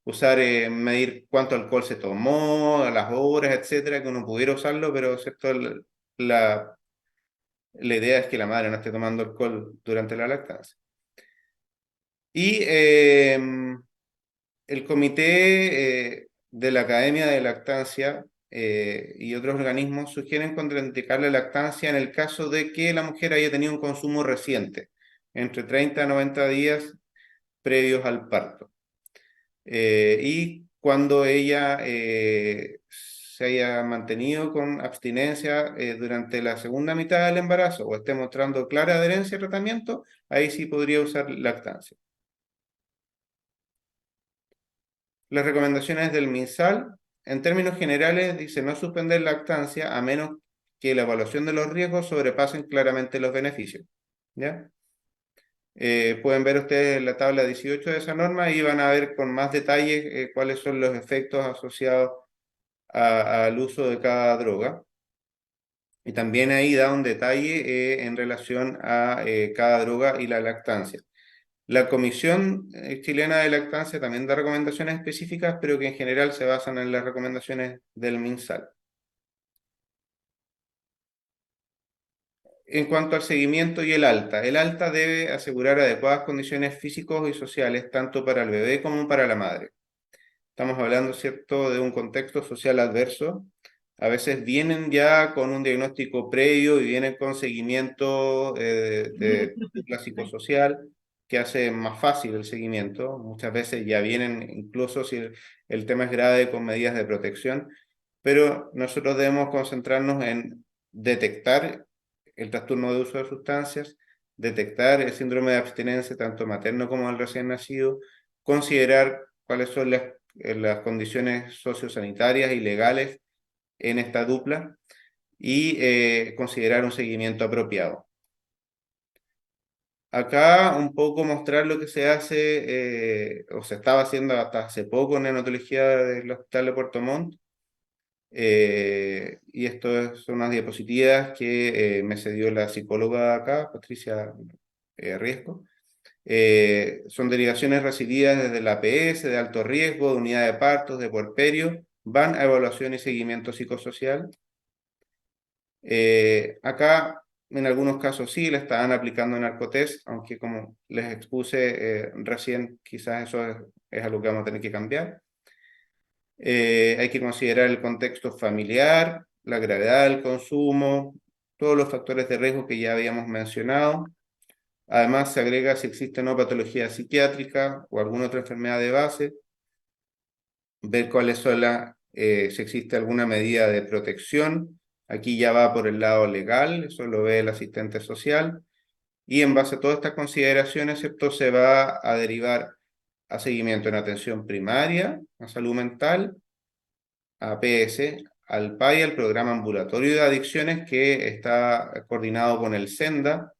usar, medir cuánto alcohol se tomó, a las horas, etcétera, que uno pudiera usarlo, pero ¿cierto? La, la idea es que la madre no esté tomando alcohol durante la lactancia. Y el comité de la Academia de Lactancia y otros organismos sugieren contraindicar la lactancia en el caso de que la mujer haya tenido un consumo reciente, entre 30 a 90 días previos al parto. Y cuando ella se haya mantenido con abstinencia durante la segunda mitad del embarazo o esté mostrando clara adherencia al tratamiento, ahí sí podría usar lactancia. Las recomendaciones del MinSal, en términos generales, dice no suspender lactancia a menos que la evaluación de los riesgos sobrepasen claramente los beneficios. ¿Ya? Pueden ver ustedes la tabla 18 de esa norma y van a ver con más detalle cuáles son los efectos asociados al uso de cada droga. Y también ahí da un detalle en relación a cada droga y la lactancia. La Comisión Chilena de Lactancia también da recomendaciones específicas, pero que en general se basan en las recomendaciones del MinSal. En cuanto al seguimiento y el alta debe asegurar adecuadas condiciones físicos y sociales tanto para el bebé como para la madre. Estamos hablando, ¿cierto?, de un contexto social adverso. A veces vienen ya con un diagnóstico previo y vienen con seguimiento de dupla psicosocial que hace más fácil el seguimiento. Muchas veces ya vienen, incluso si el tema es grave, con medidas de protección, pero nosotros debemos concentrarnos en detectar el trastorno de uso de sustancias, detectar el síndrome de abstinencia, tanto materno como del recién nacido, considerar cuáles son las condiciones sociosanitarias y legales en esta dupla y considerar un seguimiento apropiado. Acá un poco mostrar lo que se hace o se estaba haciendo hasta hace poco en neonatología del Hospital de Puerto Montt. Y esto son unas diapositivas que me cedió la psicóloga acá, Patricia Riesco. Son derivaciones recibidas desde la APS, de alto riesgo, de unidad de partos, de puerperio, van a evaluación y seguimiento psicosocial. Acá, en algunos casos sí, le estaban aplicando narcotest, aunque como les expuse recién, quizás eso es algo que vamos a tener que cambiar. Hay que considerar el contexto familiar, la gravedad del consumo, todos los factores de riesgo que ya habíamos mencionado. Además, se agrega si existe o no patología psiquiátrica o alguna otra enfermedad de base, ver cuáles son si existe alguna medida de protección. Aquí ya va por el lado legal, eso lo ve el asistente social. Y en base a todas estas consideraciones, ¿cierto? Se va a derivar a seguimiento en atención primaria, a salud mental, a PS, al PAI, al Programa Ambulatorio de Adicciones, que está coordinado con el SENDA.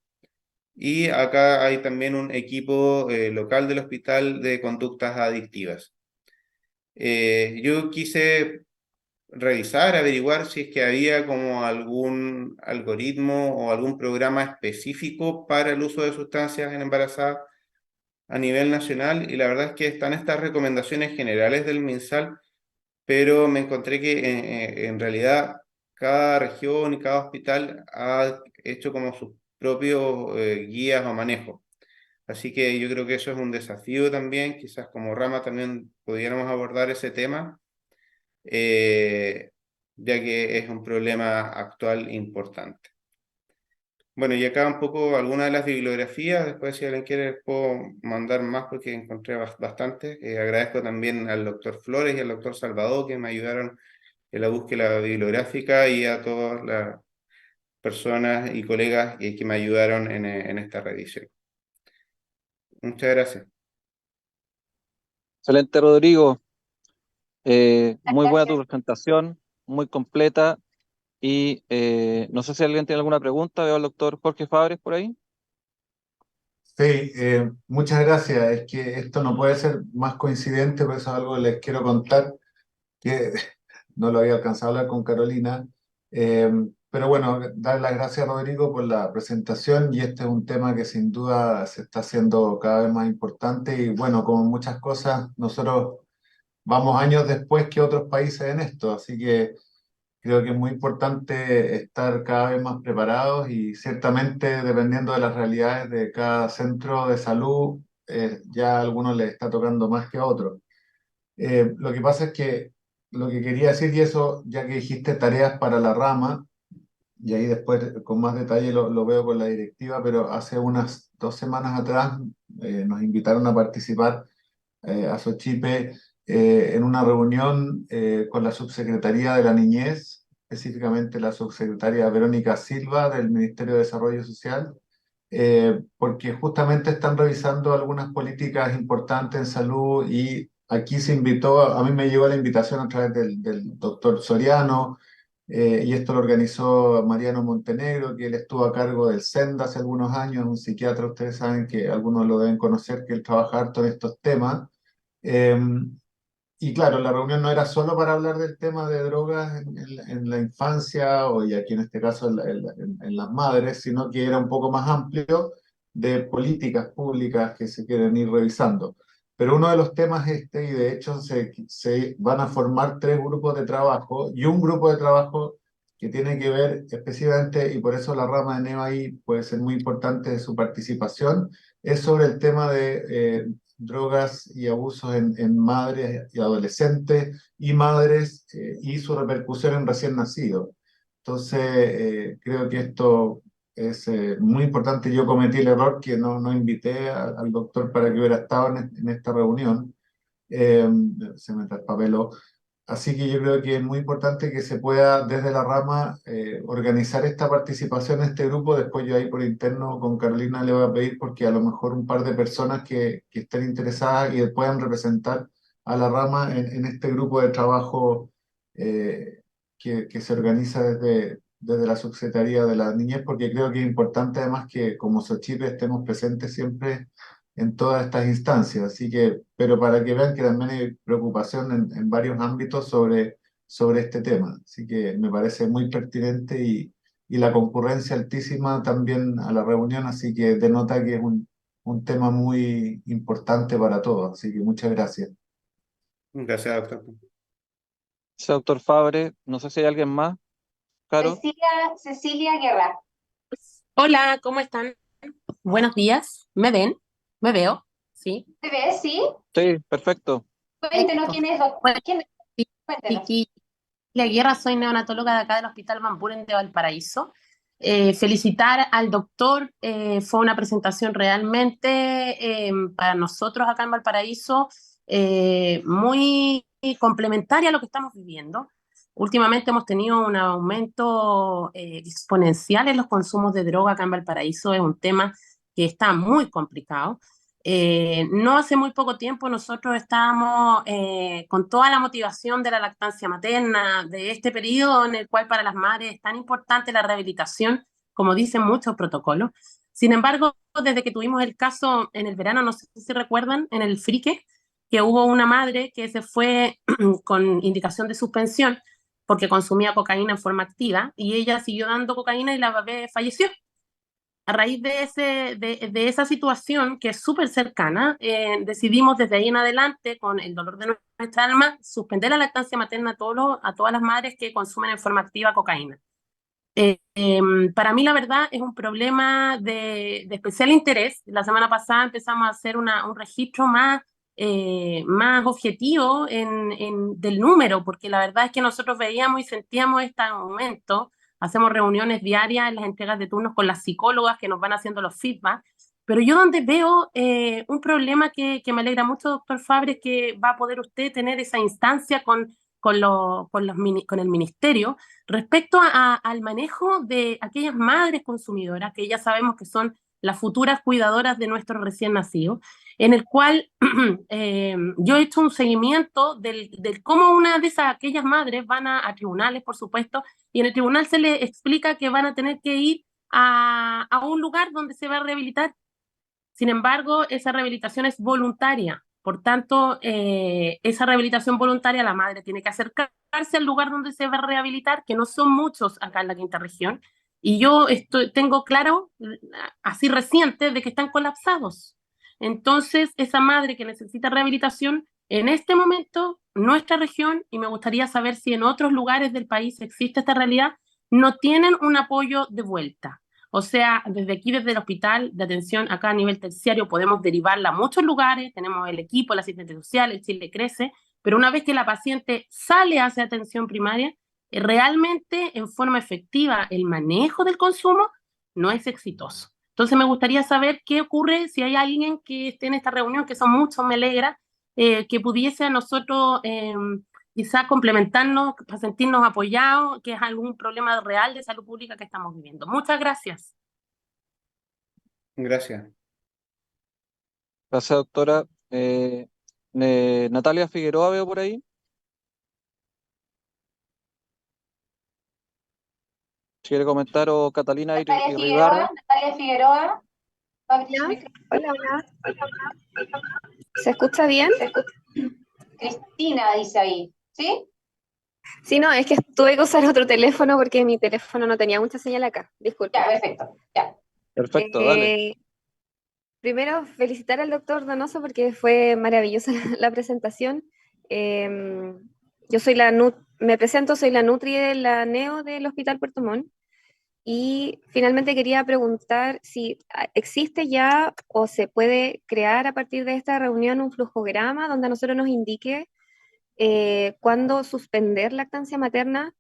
Y acá hay también un equipo local del hospital de conductas adictivas. Yo quise revisar, averiguar si es que había como algún algoritmo o algún programa específico para el uso de sustancias en embarazadas a nivel nacional, y la verdad es que están estas recomendaciones generales del MinSal, pero me encontré que en realidad cada región y cada hospital ha hecho como sus propios guías o manejos. Así que yo creo que eso es un desafío también, quizás como rama también pudiéramos abordar ese tema, eh, ya que es un problema actual importante. Bueno, y acá un poco algunas de las bibliografías, después si alguien quiere puedo mandar más porque encontré bastante. Agradezco también al doctor Flores y al doctor Salvador que me ayudaron en la búsqueda bibliográfica y a todas las personas y colegas que me ayudaron en esta revisión. Muchas gracias. Excelente, Rodrigo. Muy buena tu presentación, muy completa. Y no sé si alguien tiene alguna pregunta. Veo al doctor Jorge Fabres por ahí. Sí, muchas gracias. Es que esto no puede ser más coincidente, por eso es algo que les quiero contar, que no lo había alcanzado a hablar con Carolina. Eh, pero bueno, dar las gracias a Rodrigo por la presentación y este es un tema que sin duda se está haciendo cada vez más importante y bueno, como muchas cosas, nosotros vamos años después que otros países en esto, así que creo que es muy importante estar cada vez más preparados y ciertamente dependiendo de las realidades de cada centro de salud, ya a algunos les está tocando más que a otros. Lo que pasa es que lo que quería decir, y eso ya que dijiste tareas para la rama, y ahí después con más detalle lo veo con la directiva, pero hace unas 2 semanas atrás nos invitaron a participar a Sochipe en una reunión con la Subsecretaría de la Niñez, específicamente la subsecretaria Verónica Silva del Ministerio de Desarrollo Social, porque justamente están revisando algunas políticas importantes en salud y aquí se invitó, a mí me llegó la invitación a través del doctor Soriano, y esto lo organizó Mariano Montenegro, que él estuvo a cargo del SENDA hace algunos años, un psiquiatra, ustedes saben que algunos lo deben conocer, que él trabaja harto en estos temas. Eh, y claro, la reunión no era solo para hablar del tema de drogas en la infancia o y aquí en este caso en las madres, sino que era un poco más amplio de políticas públicas que se quieren ir revisando. Pero uno de los temas y de hecho se van a formar 3 grupos de trabajo y un grupo de trabajo que tiene que ver específicamente, y por eso la rama de NEVA ahí puede ser muy importante su participación, es sobre el tema de drogas y abusos en madres y adolescentes y madres y su repercusión en recién nacidos. Entonces, creo que esto es muy importante. Yo cometí el error que no invité al doctor para que hubiera estado en esta reunión. Eh, Se me traspapeló. Así que yo creo que es muy importante que se pueda desde la rama organizar esta participación en este grupo. Después yo ahí por interno con Carolina le voy a pedir porque a lo mejor un par de personas que estén interesadas y puedan representar a la rama en este grupo de trabajo que se organiza desde la Subsecretaría de la Niñez, porque creo que es importante además que como Sochipe estemos presentes siempre en todas estas instancias. Así que, pero para que vean que también hay preocupación en varios ámbitos sobre este tema. Así que me parece muy pertinente y la concurrencia altísima también a la reunión, así que denota que es un tema muy importante para todos. Así que muchas gracias. Gracias, doctor. Sí, doctor Fabre. No sé si hay alguien más. Caro. Cecilia Guerra. Hola, ¿cómo están? Buenos días. ¿Me ven? ¿Me veo? ¿Sí? ¿Te ves? ¿Sí? Sí, perfecto. Cuéntenos Perfecto. quién es, Bueno, quién es. sí, Cuéntenos. Vicky La Guerra, soy neonatóloga de acá del Hospital Van Buren de Valparaíso. Felicitar al doctor, fue una presentación realmente para nosotros acá en Valparaíso muy complementaria a lo que estamos viviendo. Últimamente hemos tenido un aumento exponencial en los consumos de droga acá en Valparaíso, es un tema que está muy complicado. No hace muy poco tiempo nosotros estábamos con toda la motivación de la lactancia materna, de este periodo en el cual para las madres es tan importante la rehabilitación, como dicen muchos protocolos. Sin embargo, desde que tuvimos el caso en el verano, no sé si recuerdan, en el Frique, que hubo una madre que se fue con indicación de suspensión porque consumía cocaína en forma activa y ella siguió dando cocaína y la bebé falleció. A raíz de esa situación, que es súper cercana, decidimos desde ahí en adelante, con el dolor de nuestra alma, suspender la lactancia materna a todas las madres que consumen en forma activa cocaína. Para mí, la verdad, es un problema de especial interés. La semana pasada empezamos a hacer un registro más objetivo del número, porque la verdad es que nosotros veíamos y sentíamos este aumento. Hacemos reuniones diarias en las entregas de turnos con las psicólogas que nos van haciendo los feedback. Pero yo donde veo un problema que me alegra mucho, doctor Fabre, es que va a poder usted tener esa instancia con el ministerio respecto al manejo de aquellas madres consumidoras, que ya sabemos que son las futuras cuidadoras de nuestros recién nacidos, en el cual yo he hecho un seguimiento del cómo una de aquellas madres van a tribunales, por supuesto, y en el tribunal se les explica que van a tener que ir a un lugar donde se va a rehabilitar. Sin embargo, esa rehabilitación es voluntaria. Por tanto, esa rehabilitación voluntaria, la madre tiene que acercarse al lugar donde se va a rehabilitar, que no son muchos acá en la quinta región. Y yo tengo claro, así reciente, de que están colapsados. Entonces, esa madre que necesita rehabilitación, en este momento, nuestra región, y me gustaría saber si en otros lugares del país existe esta realidad, no tienen un apoyo de vuelta. O sea, desde aquí, desde el hospital de atención acá a nivel terciario, podemos derivarla a muchos lugares, tenemos el equipo, el asistente social, el Chile Crece, pero una vez que la paciente sale hacia atención primaria, realmente en forma efectiva el manejo del consumo no es exitoso. Entonces me gustaría saber qué ocurre si hay alguien que esté en esta reunión, que son muchos, me alegra, que pudiese a nosotros quizás complementarnos para sentirnos apoyados, que es algún problema real de salud pública que estamos viviendo. Muchas gracias. Gracias. Gracias, doctora. Natalia Figueroa veo por ahí. Si quiere comentar, o Catalina Irribarra. Natalia Figueroa. Hola, hola, hola. ¿Se escucha bien? Cristina dice ahí, ¿sí? Sí, no, es que tuve que usar otro teléfono porque mi teléfono no tenía mucha señal acá. Disculpe. Ya, perfecto. Ya. Perfecto, dale. Primero, felicitar al doctor Donoso porque fue maravillosa la presentación. Yo soy me presento, soy la Nutri de la NEO del Hospital Puerto Montt. Y finalmente quería preguntar si existe ya o se puede crear a partir de esta reunión un flujograma donde a nosotros nos indique cuándo suspender lactancia materna,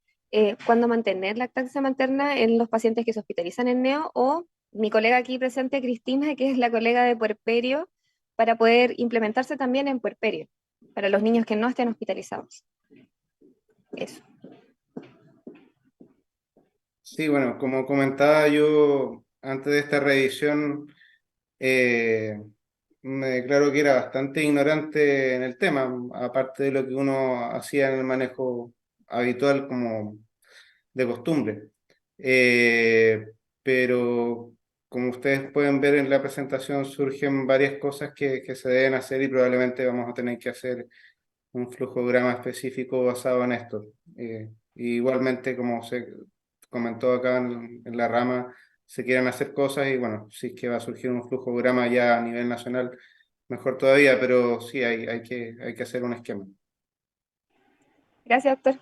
cuándo mantener lactancia materna en los pacientes que se hospitalizan en NEO, o mi colega aquí presente, Cristina, que es la colega de puerperio, para poder implementarse también en puerperio, para los niños que no estén hospitalizados. Eso. Sí, bueno, como comentaba yo antes de esta revisión, me declaro que era bastante ignorante en el tema, aparte de lo que uno hacía en el manejo habitual como de costumbre. Pero como ustedes pueden ver en la presentación, surgen varias cosas que se deben hacer y probablemente vamos a tener que hacer un flujograma específico basado en esto. Igualmente, como se comentó acá en la rama, se quieren hacer cosas y bueno, si es que va a surgir un flujograma ya a nivel nacional, mejor todavía, pero sí hay que hacer un esquema. Gracias, doctor.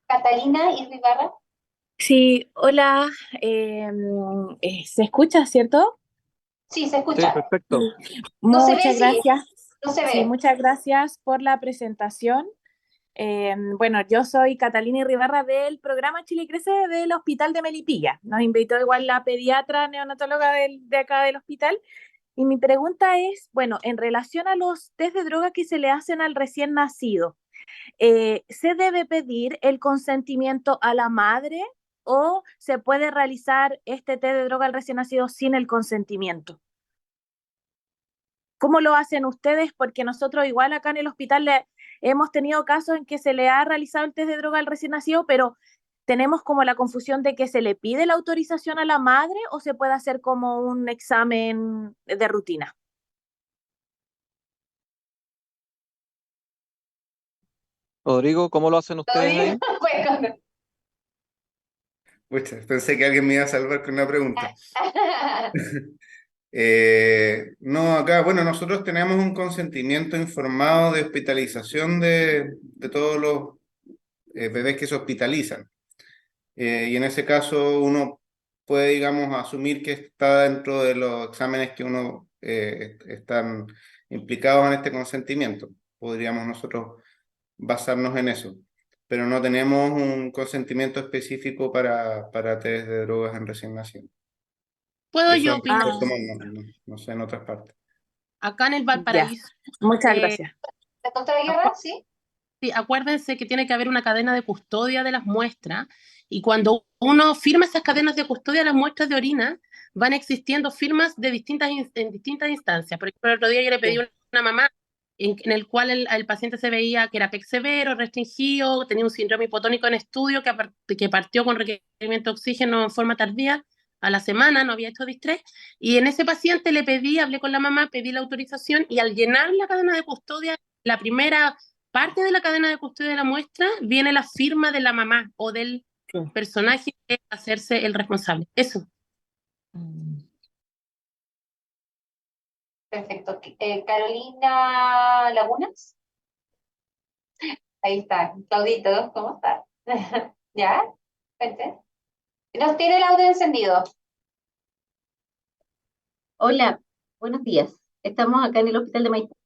Catalina Irribarra. Sí, hola, ¿se escucha, cierto? Sí, se Sí, escucha. perfecto. No se ve, Muchas sí, gracias. no se Sí, ve. muchas gracias por la presentación. Bueno, yo soy Catalina Irribarra del programa Chile Crece del Hospital de Melipilla. Nos invitó igual la pediatra neonatóloga de acá del hospital. Y mi pregunta es, bueno, en relación a los test de droga que se le hacen al recién nacido, ¿se debe pedir el consentimiento a la madre o se puede realizar este test de droga al recién nacido sin el consentimiento? ¿Cómo lo hacen ustedes? Porque nosotros igual acá en el hospital hemos tenido casos en que se le ha realizado el test de droga al recién nacido, pero tenemos como la confusión de que se le pide la autorización a la madre o se puede hacer como un examen de rutina. Rodrigo, ¿cómo lo hacen ustedes ahí? Bueno. Pucha, pensé que alguien me iba a salvar con una pregunta. No, acá, bueno, nosotros tenemos un consentimiento informado de hospitalización de todos bebés que se hospitalizan. Y en ese caso uno puede, digamos, asumir que está dentro de los exámenes que uno están implicados en este consentimiento. Podríamos nosotros basarnos en eso, pero no tenemos un consentimiento específico para test de drogas en recién nacido. ¿Puedo Eso yo en opinar? Puerto Montt, no sé en otras partes. Acá en el Ya, Valparaíso, muchas eh, gracias. ¿La doctora Guerra? Sí. sí, acuérdense que tiene que haber una cadena de custodia de las muestras y cuando uno firma esas cadenas de custodia de las muestras de orina, van existiendo firmas de en distintas instancias. Por ejemplo, el otro día yo le pedí a una mamá en el cual el paciente se veía que era PEC severo, restringido, tenía un síndrome hipotónico en estudio que partió con requerimiento de oxígeno en forma tardía a la semana, no había hecho distrés, y en ese paciente le pedí, hablé con la mamá, pedí la autorización y al llenar la cadena de custodia, la primera parte de la cadena de custodia de la muestra viene la firma de la mamá o del Sí. personaje que va a hacerse el responsable. Eso. Perfecto. Carolina Lagunas. Ahí está. Claudito, ¿cómo está? ¿Ya? Vente. Nos tiene el audio encendido. Hola, buenos días. Estamos acá en el Hospital de Maipú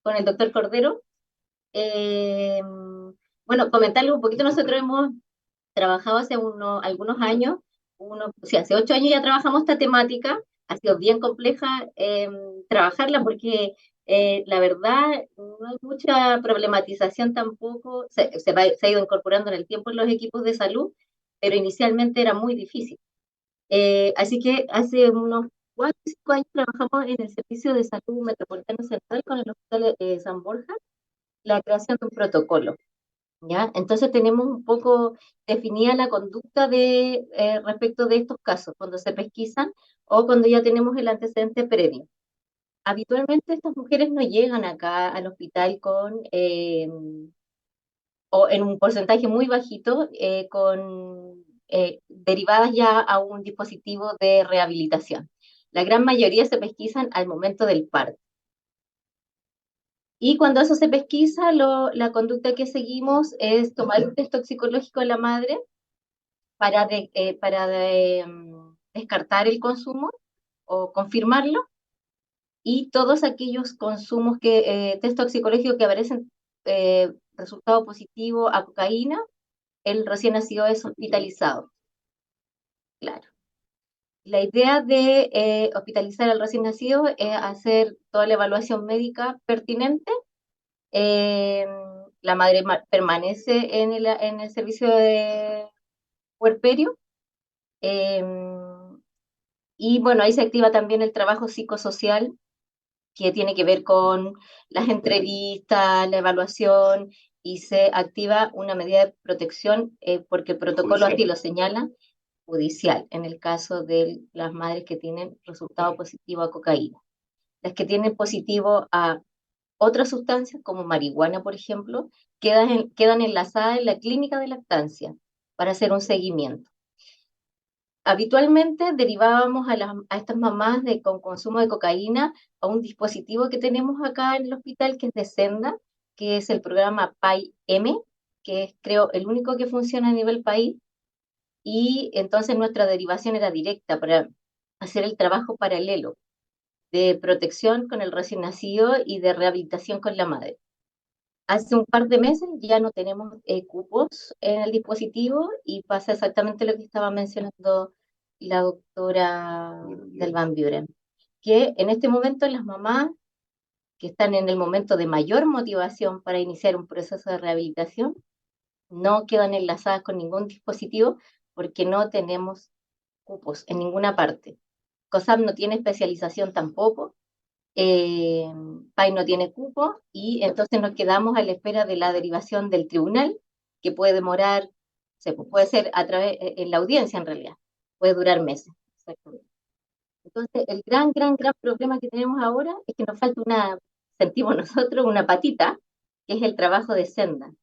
con el doctor Cordero. Eh, bueno, comentarle un poquito, nosotros hemos trabajado hace algunos años, sí, hace 8 años ya trabajamos esta temática, ha sido bien compleja trabajarla porque la verdad no hay mucha problematización tampoco, se ha ido incorporando en el tiempo en los equipos de salud, pero inicialmente era muy difícil. Así que hace unos 4 o 5 años trabajamos en el Servicio de Salud Metropolitano Central con el Hospital San Borja, la creación de un protocolo, ¿ya? Entonces tenemos un poco definida la conducta respecto de estos casos, cuando se pesquisan o cuando ya tenemos el antecedente previo. Habitualmente estas mujeres no llegan acá al hospital o en un porcentaje muy bajito, derivadas ya a un dispositivo de rehabilitación. La gran mayoría se pesquisan al momento del parto. Y cuando eso se pesquisa, la conducta que seguimos es tomar un test toxicológico de la madre para descartar el consumo o confirmarlo, y todos aquellos consumos test toxicológicos que aparecen resultado positivo a cocaína, el recién nacido es hospitalizado. Claro. La idea de hospitalizar al recién nacido es hacer toda la evaluación médica pertinente. Eh, la madre permanece en el servicio de puerperio. eh, y bueno, ahí se activa también el trabajo psicosocial que tiene que ver con las entrevistas, la evaluación, y se activa una medida de protección porque el protocolo así lo señala, judicial, en el caso de las madres que tienen resultado positivo a cocaína. Las que tienen positivo a otras sustancias, como marihuana, por ejemplo, quedan enlazadas en la clínica de lactancia para hacer un seguimiento. Habitualmente derivábamos a estas mamás con consumo de cocaína a un dispositivo que tenemos acá en el hospital, que es de Senda, que es el programa PAI-M, que es, creo, el único que funciona a nivel país, y entonces nuestra derivación era directa para hacer el trabajo paralelo de protección con el recién nacido y de rehabilitación con la madre. Hace un par de meses ya no tenemos cupos en el dispositivo y pasa exactamente lo que estaba mencionando la doctora del Van Buren, que en este momento las mamás que están en el momento de mayor motivación para iniciar un proceso de rehabilitación no quedan enlazadas con ningún dispositivo porque no tenemos cupos en ninguna parte. COSAP no tiene especialización tampoco, PAI no tiene cupo, y entonces nos quedamos a la espera de la derivación del tribunal, que puede demorar, puede ser en la audiencia en realidad, puede durar meses. Exactamente. Entonces, el gran problema que tenemos ahora es que nos falta sentimos nosotros, una patita, que es el trabajo de Senda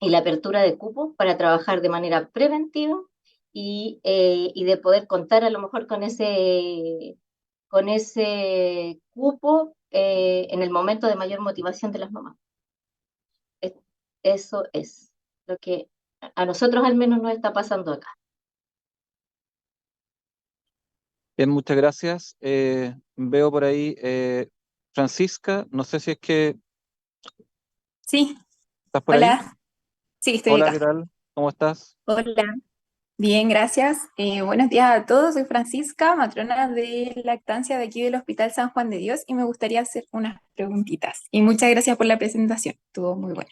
y la apertura de cupos para trabajar de manera preventiva y de poder contar a lo mejor con ese cupo en el momento de mayor motivación de las mamás. Eso es lo que A nosotros al menos nos está pasando acá. Bien, muchas gracias. Veo por ahí Francisca, no sé si es que Sí, estás por ahí. hola. Sí, estoy Hola, ¿qué acá. tal? ¿Cómo estás? Hola. Bien, gracias. Buenos días a todos. Soy Francisca, matrona de lactancia de aquí del Hospital San Juan de Dios y me gustaría hacer unas preguntitas. Y muchas gracias por la presentación. Estuvo muy buena.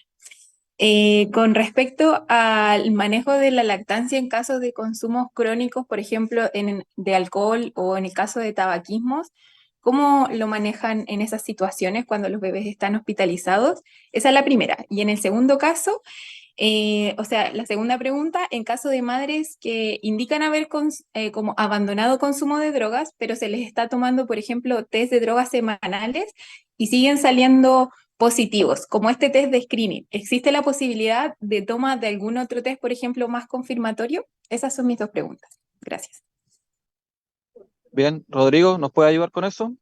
Con respecto al manejo de la lactancia en casos de consumos crónicos, por ejemplo, de alcohol o en el caso de tabaquismos, ¿cómo lo manejan en esas situaciones cuando los bebés están hospitalizados? Esa es la primera. Y en el segundo caso, o sea, la segunda pregunta, en caso de madres que indican haber como abandonado consumo de drogas, pero se les está tomando, por ejemplo, test de drogas semanales y siguen saliendo positivos, como este test de screening. ¿Existe la posibilidad de toma de algún otro test, por ejemplo, más confirmatorio? Esas son mis dos preguntas. Gracias. Bien, Rodrigo, ¿nos puede ayudar con eso?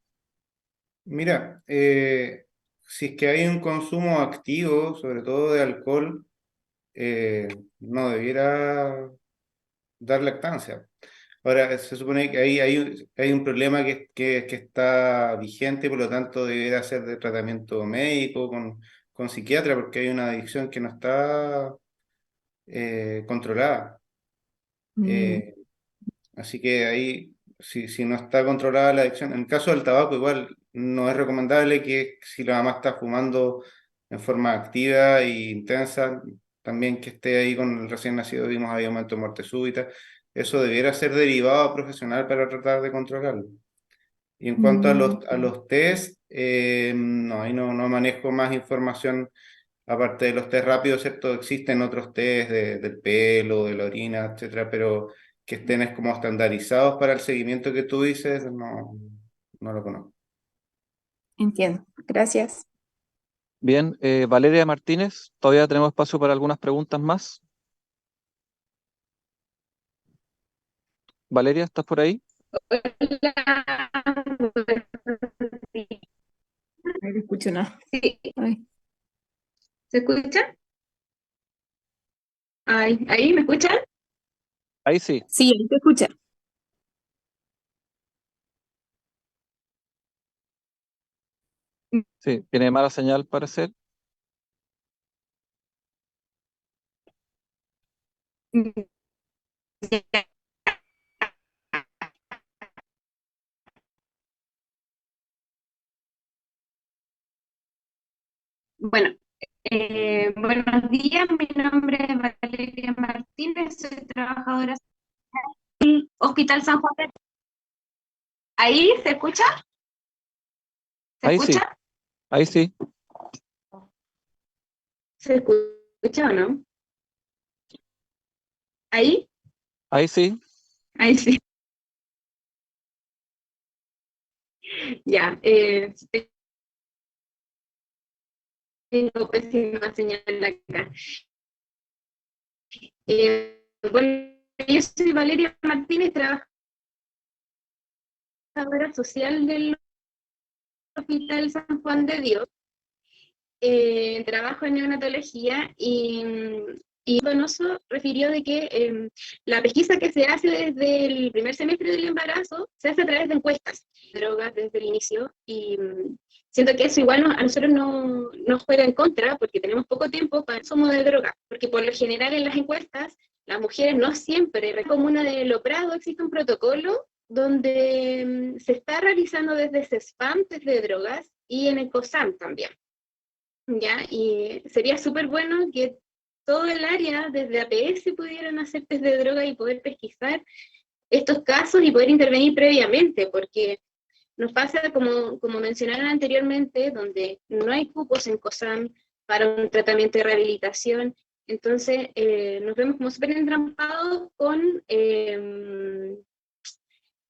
Mira, si es que hay un consumo activo, sobre todo de alcohol, no debiera dar lactancia. Ahora, se supone que ahí hay un problema que está vigente, por lo tanto debiera ser de tratamiento médico con psiquiatra, porque hay una adicción que no está controlada. Mm, Eh, Así que ahí, si no está controlada la adicción, en el caso del tabaco igual no es recomendable que si la mamá está fumando en forma activa e intensa, también que esté ahí con el recién nacido, vimos ahí aumento de muerte súbita, eso debiera ser derivado a profesional para tratar de controlarlo. Y en cuanto a los test, no, ahí no manejo más información aparte de los test rápidos, ¿cierto? Existen otros test del pelo, de la orina, etcétera, pero que estén es como estandarizados para el seguimiento que tú dices, no lo conozco. entiendo. Gracias. Bien, Valeria Martínez, todavía tenemos espacio para algunas preguntas más. Valeria, ¿estás por ahí? No te escucho nada. Sí, Ay. ¿se escucha? Ay, ¿ahí me escuchan? Ahí sí, Sí, ahí te escucha. sí, tiene mala señal, parece. Bueno, buenos días, mi nombre es Valeria Martínez, soy trabajadora del Hospital San Juan de... ¿Ahí se escucha? ¿Se Ahí sí, escucha? ahí sí, ¿Se escucha o no? ¿Ahí? ahí sí. Ahí sí. Ya, tengo pésima señal acá. Bueno, yo soy Valeria Martínez, trabajadora social del Hospital San Juan de Dios. Trabajo en neonatología y Donoso refirió de que la pesquisa que se hace desde el primer semestre del embarazo se hace a través de encuestas de drogas desde el inicio y siento que eso igual a nosotros no nos juega en contra porque tenemos poco tiempo para el consumo de drogas, porque por lo general en las encuestas las mujeres no siempre, en la comuna de Loprado existe un protocolo donde se está realizando desde CESFAM, test de drogas, y en el COSAM también. ¿Ya? Y sería súper bueno que todo el área, desde APS, pudieran hacer test de droga y poder pesquisar estos casos y poder intervenir previamente, porque nos pasa, como mencionaron anteriormente, donde no hay cupos en COSAM para un tratamiento de rehabilitación, entonces nos vemos como súper entrampados con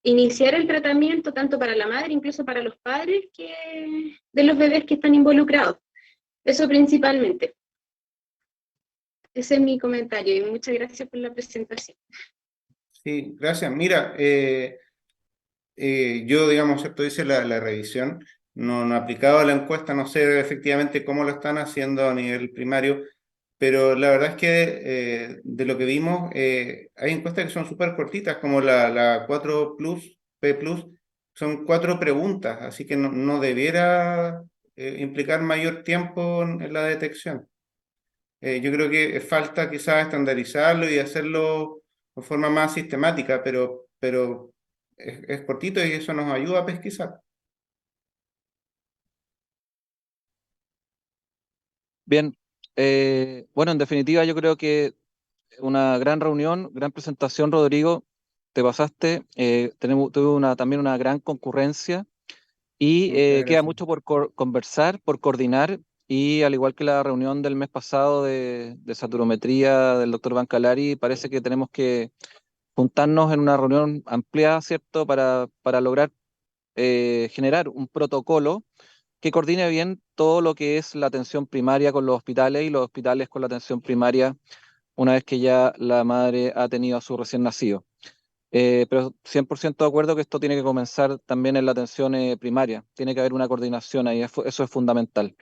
iniciar el tratamiento tanto para la madre, incluso para los padres de los bebés que están involucrados. Eso principalmente. Ese es mi comentario y muchas gracias por la presentación. Sí, gracias. Mira, yo, digamos, ¿cierto? Hice la revisión, no he aplicado la encuesta, no sé efectivamente cómo lo están haciendo a nivel primario, pero la verdad es que de lo que vimos, hay encuestas que son súper cortitas, como la 4 Plus, P Plus, son 4 preguntas, así que no debiera implicar mayor tiempo en la detección. Yo creo que falta quizás estandarizarlo y hacerlo de forma más sistemática, pero es cortito y eso nos ayuda a pesquisar. Bien, bueno, en definitiva yo creo que una gran reunión, gran presentación, Rodrigo, te pasaste, tuve también una gran concurrencia y Muchas queda gracias. mucho por conversar, por coordinar y al igual que la reunión del mes pasado de saturometría del doctor Bancalari, parece que tenemos que juntarnos en una reunión ampliada, ¿cierto?, para lograr generar un protocolo que coordine bien todo lo que es la atención primaria con los hospitales y los hospitales con la atención primaria una vez que ya la madre ha tenido a su recién nacido. Pero 100% de acuerdo que esto tiene que comenzar también en la atención primaria. Tiene que haber una coordinación ahí, eso es fundamental.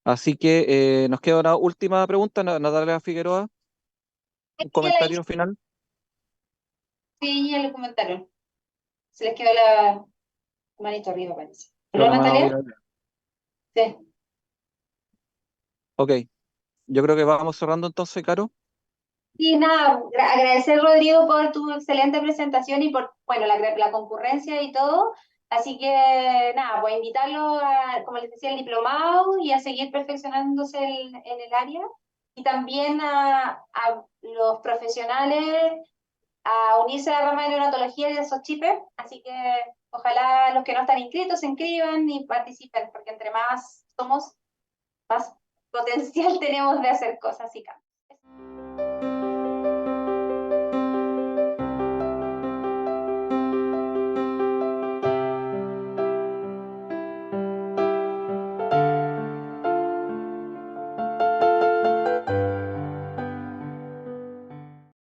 Así que nos queda una última pregunta, Natalia Figueroa, un Ya la comentario hice, final. sí, ya lo comentaron. Se les quedó la manito arriba, parece. Quedó ¿No, la mano Natalia? arriba. Sí. Ok, yo creo que vamos cerrando entonces, Caro. Y nada, agradecer, Rodrigo, por tu excelente presentación y por, bueno, la concurrencia y todo. Así que nada, pues invitarlo a, como les decía, el diplomado y a seguir perfeccionándose en el área. Y también a los profesionales a unirse a la rama de neonatología y de esos chipes. Así que ojalá los que no están inscritos se inscriban y participen, porque entre más somos, más potencial tenemos de hacer cosas y cambios.